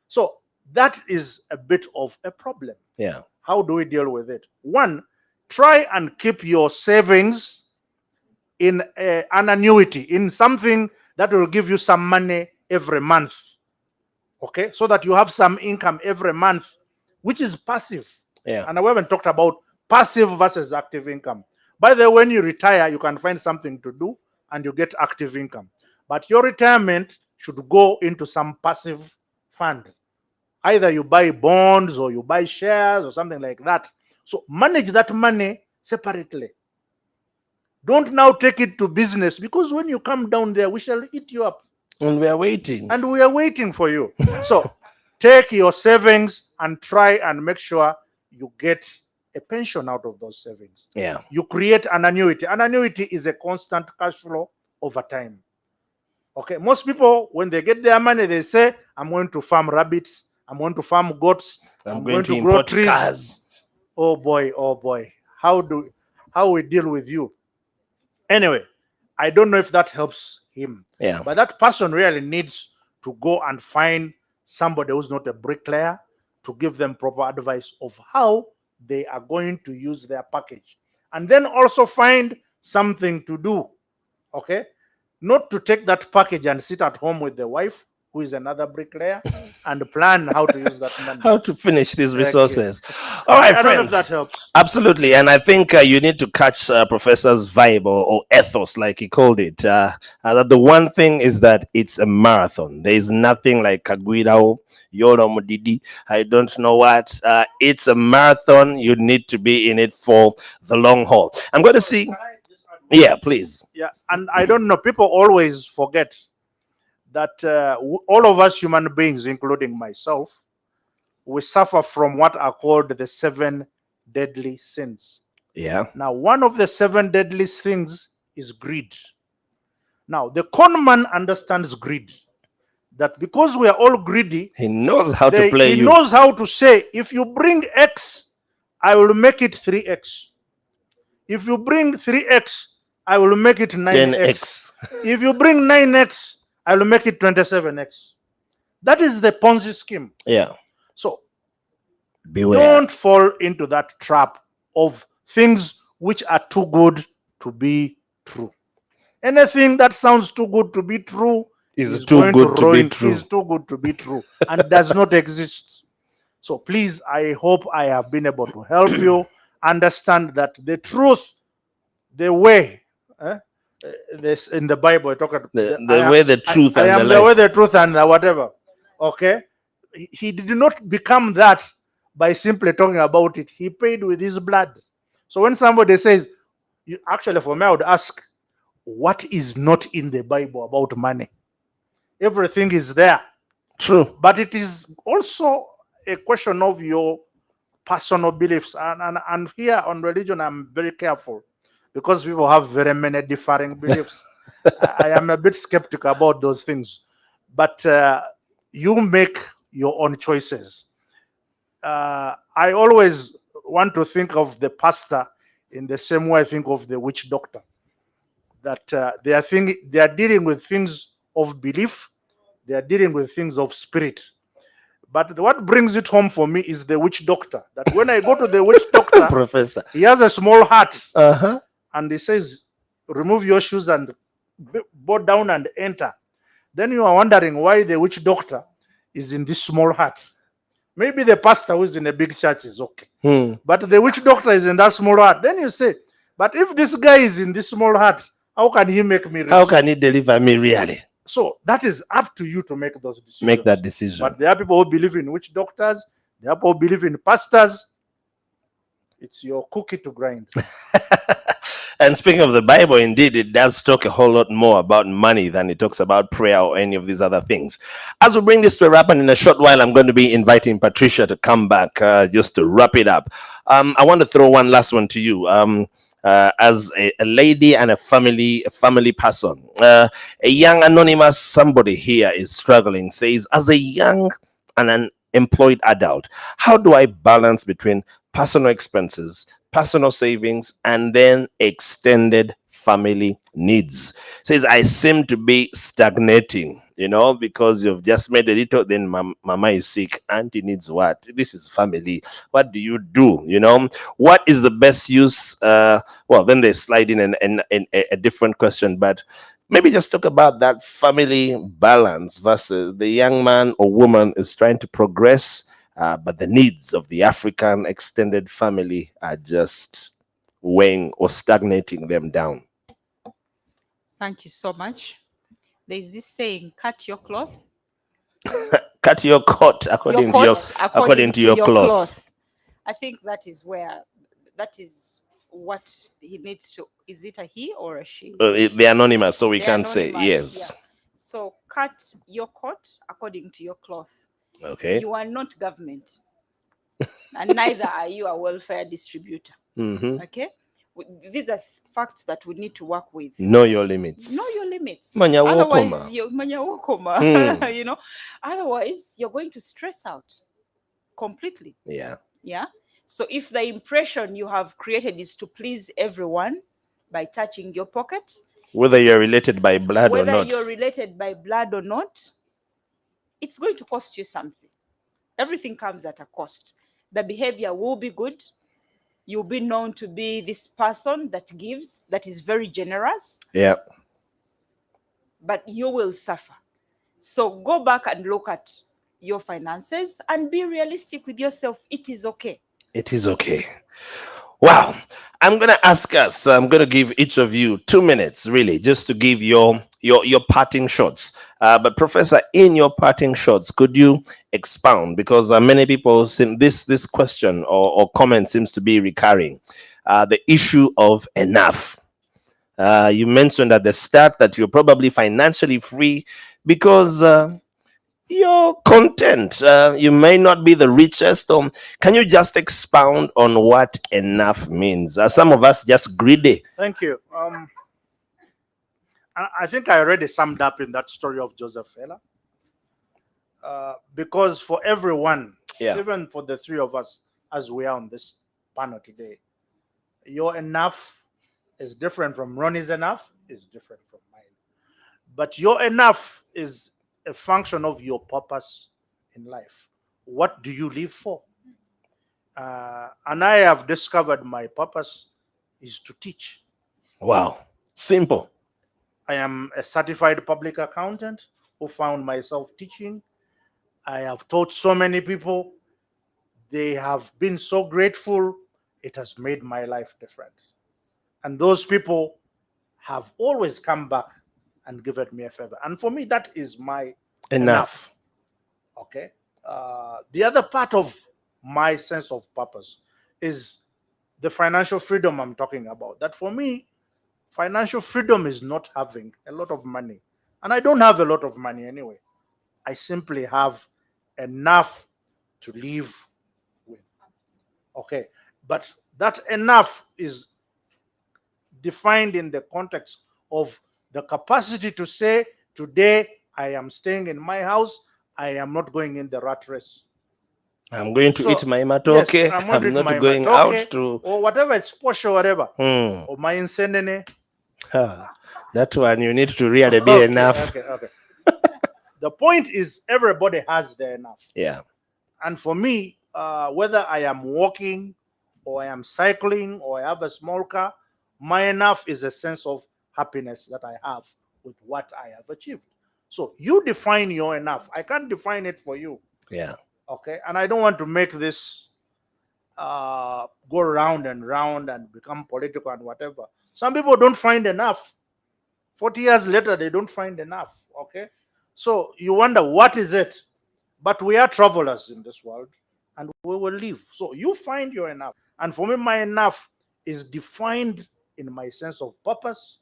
So that is a bit of a problem. Yeah. How do we deal with it? One, try and keep your savings in an annuity, in something that will give you some money every month. Okay, so that you have some income every month, which is passive. Yeah. And we haven't talked about passive versus active income. By the way, when you retire, you can find something to do and you get active income. But your retirement should go into some passive fund. Either you buy bonds or you buy shares or something like that. So manage that money separately. Don't now take it to business, because when you come down there, we shall eat you up. And we are waiting. And we are waiting for you. So take your savings and try and make sure you get a pension out of those savings. Yeah. You create an annuity. An annuity is a constant cash flow over time. Okay, most people, when they get their money, they say, I'm going to farm rabbits, I'm going to farm goats, I'm going to grow import trees. cars. Oh boy. How we deal with you? Anyway, I don't know if that helps him. Yeah. But that person really needs to go and find somebody who's not a bricklayer to give them proper advice of how they are going to use their package. And then also find something to do. Okay? Not to take that package and sit at home with the wife, who is another bricklayer, and plan how to use that money. How to finish these Okay. resources. All right, I don't know if friends. that helps. Absolutely. And I think you need to catch Professor's vibe or ethos, like he called it. That the one thing is that it's a marathon. There is nothing like Kagwirao, Yoro Mudidi, I don't know what. It's a marathon. You need to be in it for the long haul. I'm going to see. Can I just add- Yeah, please. Yeah, and I don't know, people always forget that all of us human beings, including myself, we suffer from what are called the 7 deadly sins. Yeah. Now, one of the 7 deadly things is greed. Now, the con man understands greed. That because we are all greedy, He knows how to play he you. knows how to say, if you bring X, I will make it 3X. If you bring 3X, I will make it 9X. 10x. If you bring 9X, I will make it 27X. That is the Ponzi scheme. Yeah. So Beware. don't fall into that trap of things which are too good to be true. Anything that sounds too good to be true Is too going good to be ruin- true. Is too good to be true and does not exist. So please, I hope I have been able to help you understand that the truth, the way, this in the Bible, I talk about The way, the truth, I and the am the life. way, the truth, and the whatever. Okay, he did not become that by simply talking about it. He paid with his blood. So when somebody says, actually, for me, I would ask, what is not in the Bible about money? Everything is there, True. but it is also a question of your personal beliefs. And here on religion, I'm very careful because people have very many differing beliefs. I am a bit skeptical about those things. But you make your own choices. I always want to think of the pastor in the same way I think of the witch doctor. That they are dealing with things of belief, they are dealing with things of spirit. But what brings it home for me is the witch doctor. That when I go to the witch doctor, Professor. he has a small hut Uh-huh. and he says, remove your shoes and bow down and enter. Then you are wondering why the witch doctor is in this small hut. Maybe the pastor who is in a big church is okay. But the witch doctor is in that small hut. Then you say, but if this guy is in this small hut, how can he make me rich? How can he deliver me really? So that is up to you to make those decisions. Make that decision. But there are people who believe in witch doctors. There are people who believe in pastors. It's your cookie to grind. And speaking of the Bible, indeed, it does talk a whole lot more about money than it talks about prayer or any of these other things. As we bring this to a wrap, and in a short while, I'm going to be inviting Patricia to come back just to wrap it up. I want to throw one last one to you. As a lady and a family person, a young anonymous somebody here is struggling, says, as a young and an employed adult, how do I balance between personal expenses, personal savings, and then extended family needs? Says, I seem to be stagnating, because you've just made a little, then mama is sick, auntie needs what? This is family. What do you do? What is the best use? Well, then they slide in a different question, but maybe just talk about that family balance versus the young man or woman is trying to progress, but the needs of the African extended family are just weighing or stagnating them down. Thank you so much. There's this saying, cut your cloth. Cut your coat according to your cloth. I think that is what he needs to. Is it a he or a she? They're anonymous, so we They're can't say. anonymous, Yes. yeah. So cut your coat according to your cloth. Okay. You are not government, and neither are you a welfare distributor. Mm-hmm. Okay, these are facts that we need to work with. Know your limits. Know your limits. Manya Otherwise, wokoma. Otherwise, you're going to stress out completely. Yeah. Yeah. So if the impression you have created is to please everyone by touching your pocket, whether you're related by blood or not, it's going to cost you something. Everything comes at a cost. The behavior will be good. You'll be known to be this person that gives, that is very generous. Yeah. But you will suffer. So go back and look at your finances and be realistic with yourself. It is okay. It is okay. Wow. I'm going to give each of you 2 minutes, really, just to give your parting shots. But Professor, in your parting shots, could you expound? Because many people seem this question or comment seems to be recurring. The issue of enough. You mentioned at the start that you're probably financially free because you're content. You may not be the richest. Can you just expound on what enough means? Some of us just greedy. Thank you. I think I already summed up in that story of Joseph Fela. Because for everyone, even for the three of us, as we are on this panel today, your enough is different from Ronnie's enough, is different from mine. But your enough is a function of your purpose in life. What do you live for? And I have discovered my purpose is to teach. Wow. Simple. I am a certified public accountant who found myself teaching. I have taught so many people. They have been so grateful. It has made my life different. And those people have always come back and given me a favor. And for me, that is my enough. Okay. The other part of my sense of purpose is the financial freedom I'm talking about. That for me, financial freedom is not having a lot of money. And I don't have a lot of money anyway. I simply have enough to live with. Okay, but that enough is defined in the context of the capacity to say, today I am staying in my house, I am not going in the rat race. I'm going to eat So, my yes, matoke. I'm going to I'm eat not my going out matoke to. or whatever, it's posh or whatever, Hmm. or my insenene. That one you need to really be Okay, enough. okay. The point is, everybody has their enough. Yeah. And for me, whether I am walking or I am cycling or I have a small car, my enough is a sense of happiness that I have with what I have achieved. So you define your enough. I can't define it for you. Yeah. Okay. And I don't want to make this go round and become political and whatever. Some people don't find enough. 40 years later, they don't find enough. Okay. So you wonder, what is it? But we are travelers in this world and we will live. So you find your enough. And for me, my enough is defined in my sense of purpose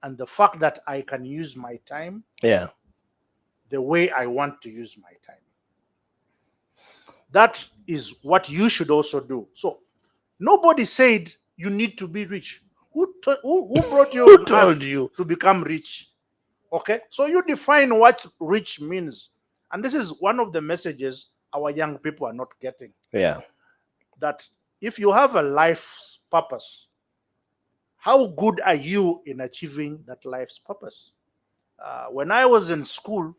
and the fact that I can use my time Yeah. the way I want to use my time. That is what you should also do. So nobody said you need to be rich. Who brought you Who on told earth you? to become rich? Okay, so you define what rich means. And this is one of the messages our young people are not getting. Yeah. That if you have a life's purpose, how good are you in achieving that life's purpose? When I was in school,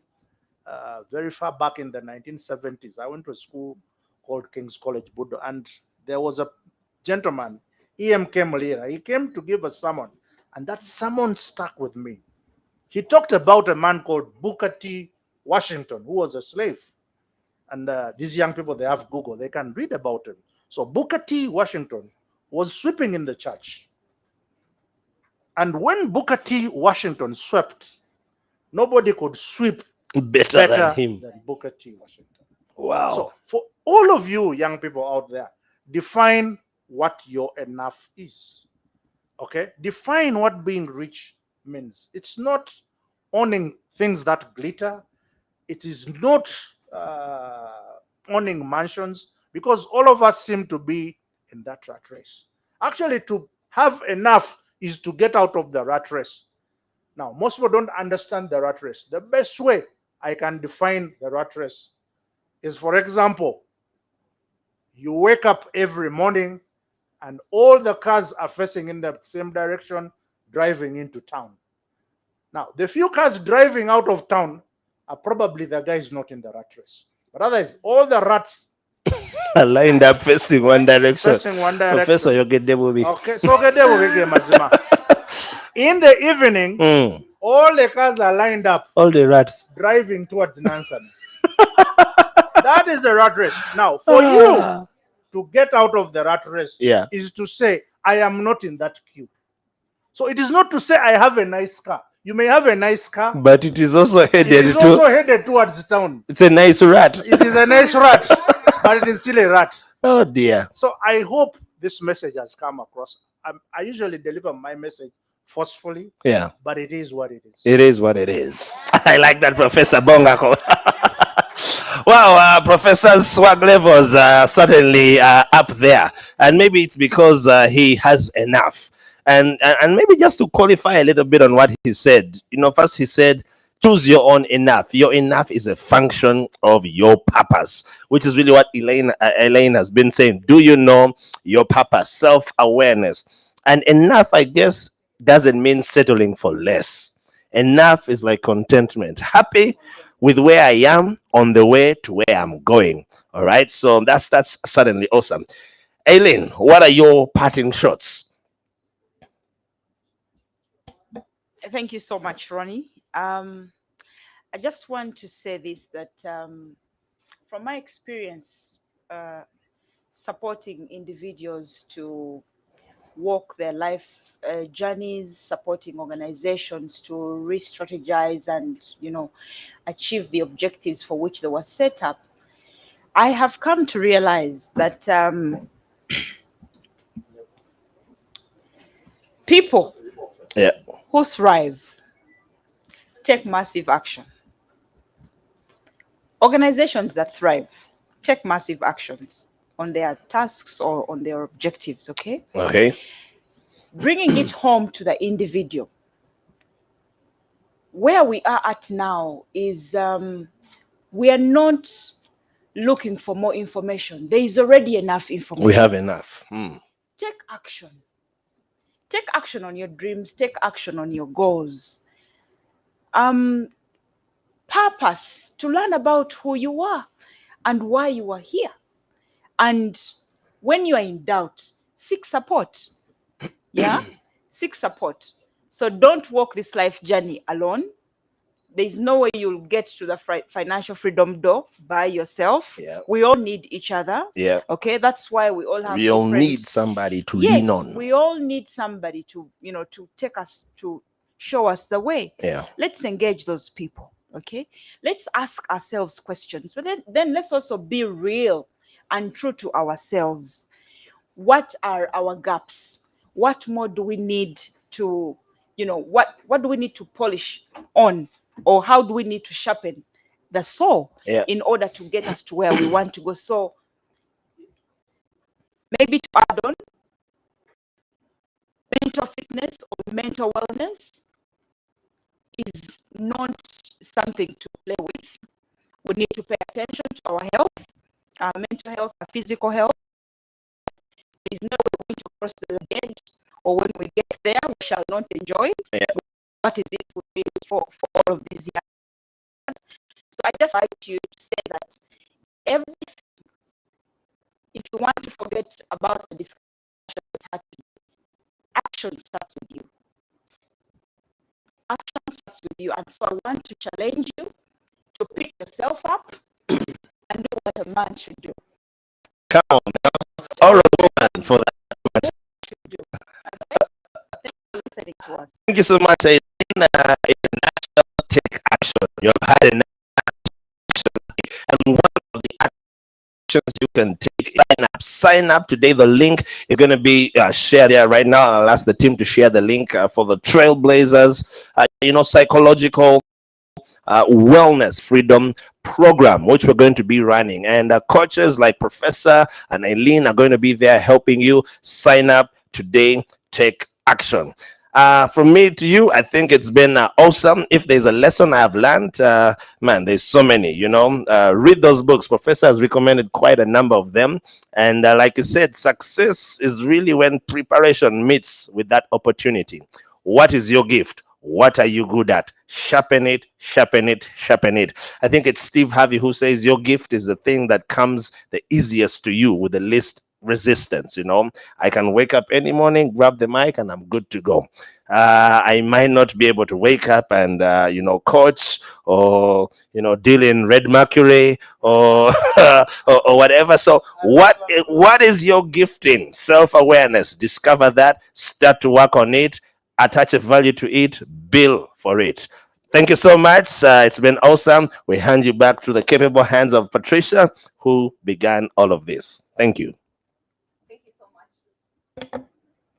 very far back in the 1970s, I went to a school called King's College, Budo, and there was a gentleman, E.M. Kemalira. He came to give a sermon, and that sermon stuck with me. He talked about a man called Booker T. Washington, who was a slave. And these young people, they have Google, they can read about him. So Booker T. Washington was sweeping in the church. And when Booker T. Washington swept, nobody could sweep Better than him. than Booker T. Washington. Wow. So for all of you young people out there, define what your enough is. Okay? Define what being rich means. It's not owning things that glitter. It is not owning mansions, because all of us seem to be in that rat race. Actually, to have enough is to get out of the rat race. Now, most people don't understand the rat race. The best way I can define the rat race is, for example, you wake up every morning and all the cars are facing in the same direction, driving into town. Now, the few cars driving out of town are probably the guys not in the rat race. But otherwise, all the rats Lined up facing one direction. facing one Professor, direction. you get the movie. Okay, so okay, there we go, Mazima. In the evening, all the cars are lined up, All the rats. driving towards Nansan. That is the rat race. Now, for you to get out of the rat race Yeah. is to say, I am not in that queue. So it is not to say I have a nice car. You may have a nice car, But it is also it headed is to. also headed towards town. It's a nice rat. It is a nice rat, but it is still a rat. Oh dear. So I hope this message has come across. I usually deliver my message forcefully, Yeah. but it is what it is. It is what it is. I like that, Professor Bongako. Wow, Professor's swag levels are certainly up there, and maybe it's because he has enough. And maybe just to qualify a little bit on what he said, first he said, choose your own enough. Your enough is a function of your purpose, which is really what Elaine has been saying. Do you know your purpose? Self-awareness. And enough, I guess, doesn't mean settling for less. Enough is like contentment, happy with where I am on the way to where I'm going. All right, so that's certainly awesome. Aileen, what are your parting shots? Thank you so much, Ronnie. I just want to say this, that from my experience supporting individuals to walk their life journeys, supporting organizations to re-strategize and, achieve the objectives for which they were set up, I have come to realize that people who thrive take massive action. Organizations that thrive take massive actions on their tasks or on their objectives, okay? Okay. Bringing it home to the individual. Where we are at now is we are not looking for more information. There is already enough information. We have enough. Take action. Take action on your dreams. Take action on your goals. Purpose, to learn about who you are and why you are here. And when you are in doubt, seek support. Yeah? Seek support. So don't walk this life journey alone. There's no way you'll get to the financial freedom door by yourself. Yeah. We all need each other. Yeah. Okay, that's why we all have. We all different- need somebody to Yes, lean on. we all need somebody to, to take us, to show us the way. Yeah. Let's engage those people. Okay, let's ask ourselves questions, but then let's also be real and true to ourselves. What are our gaps? What more do we need to, what do we need to polish on, or how do we need to sharpen the saw in order to get us to where we want to go? So maybe to add on, mental fitness or mental wellness is not something to play with. We need to pay attention to our health, our mental health, our physical health. There's no way we're going to cross the edge, or when we get there, we shall not enjoy. What is it will be for all of these years? So I just like you to say that everything, if you want to forget about the discussion we had today, action starts with you. Action starts with you. And so I want to challenge you to pick yourself up and do what a man should do. Come on now. Or a woman for that. Listening to us. Thank you so much. In a national take action. You've had an action. And one of the actions you can take, sign up today. The link is going to be shared here right now. I'll ask the team to share the link for the Trailblazers, psychological wellness freedom program, which we're going to be running. And coaches like Professor and Eileen are going to be there helping you. Sign up today. Take action. From me to you, I think it's been awesome. If there's a lesson I've learned, man, there's so many, read those books. Professor has recommended quite a number of them. And like you said, success is really when preparation meets with that opportunity. What is your gift? What are you good at? Sharpen it, sharpen it, sharpen it. I think it's Steve Harvey who says your gift is the thing that comes the easiest to you with the least resistance. I can wake up any morning, grab the mic, and I'm good to go. I might not be able to wake up and coach or deal in red mercury or or whatever. So what is your gifting? Self-awareness. Discover that, start to work on it, attach a value to it, bill for it. Thank you so much. It's been awesome. We hand you back to the capable hands of Patricia, who began all of this. Thank you.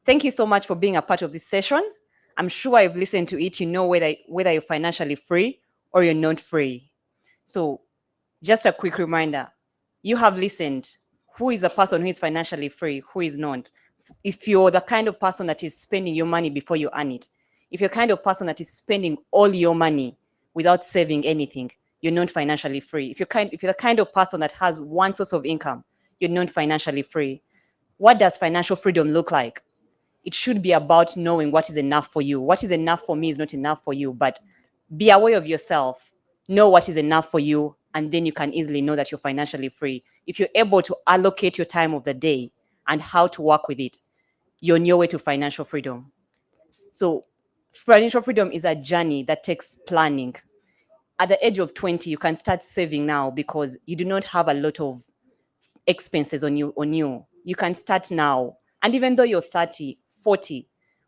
Thank you so much for being a part of this session. I'm sure I've listened to it. You know whether you're financially free or you're not free. So just a quick reminder, you have listened. Who is a person who is financially free? Who is not? If you're the kind of person that is spending your money before you earn it, if you're the kind of person that is spending all your money without saving anything, you're not financially free. If you're the kind of person that has one source of income, you're not financially free. What does financial freedom look like? It should be about knowing what is enough for you. What is enough for me is not enough for you, but be aware of yourself. Know what is enough for you, and then you can easily know that you're financially free. If you're able to allocate your time of the day and how to work with it, you're on your way to financial freedom. So financial freedom is a journey that takes planning. At the age of 20, you can start saving now because you do not have a lot of expenses on you. You can start now. And even though you're 30, 40,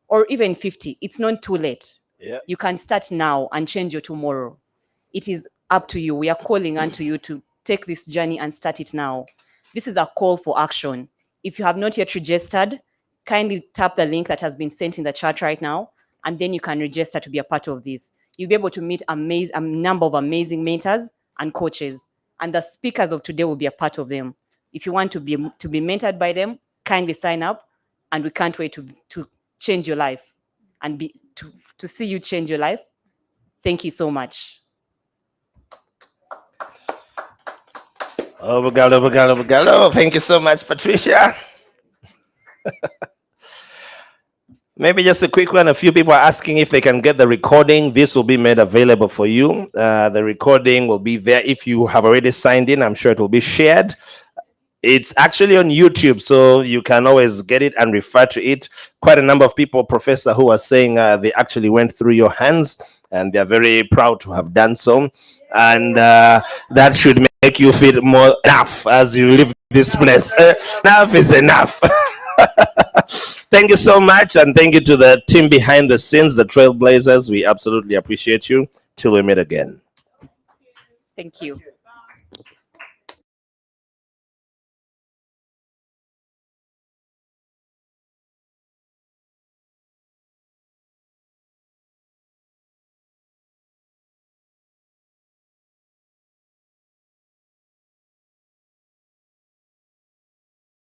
or even 50, it's not too late. Yeah. You can start now and change your tomorrow. It is up to you. We are calling unto you to take this journey and start it now. This is a call for action. If you have not yet registered, kindly tap the link that has been sent in the chat right now, and then you can register to be a part of this. You'll be able to meet a number of amazing mentors and coaches, and the speakers of today will be a part of them. If you want to be mentored by them, kindly sign up, and we can't wait to change your life and to see you change your life. Thank you so much. Obrigado. Thank you so much, Patricia. Maybe just a quick one. A few people are asking if they can get the recording. This will be made available for you. The recording will be there. If you have already signed in, I'm sure it will be shared. It's actually on YouTube, so you can always get it and refer to it. Quite a number of people, Professor, who are saying they actually went through your hands, and they're very proud to have done so. And that should make you feel more enough as you leave this place. Enough is enough. Thank you so much, and thank you to the team behind the scenes, the Trailblazers. We absolutely appreciate you. Till we meet again. Thank you.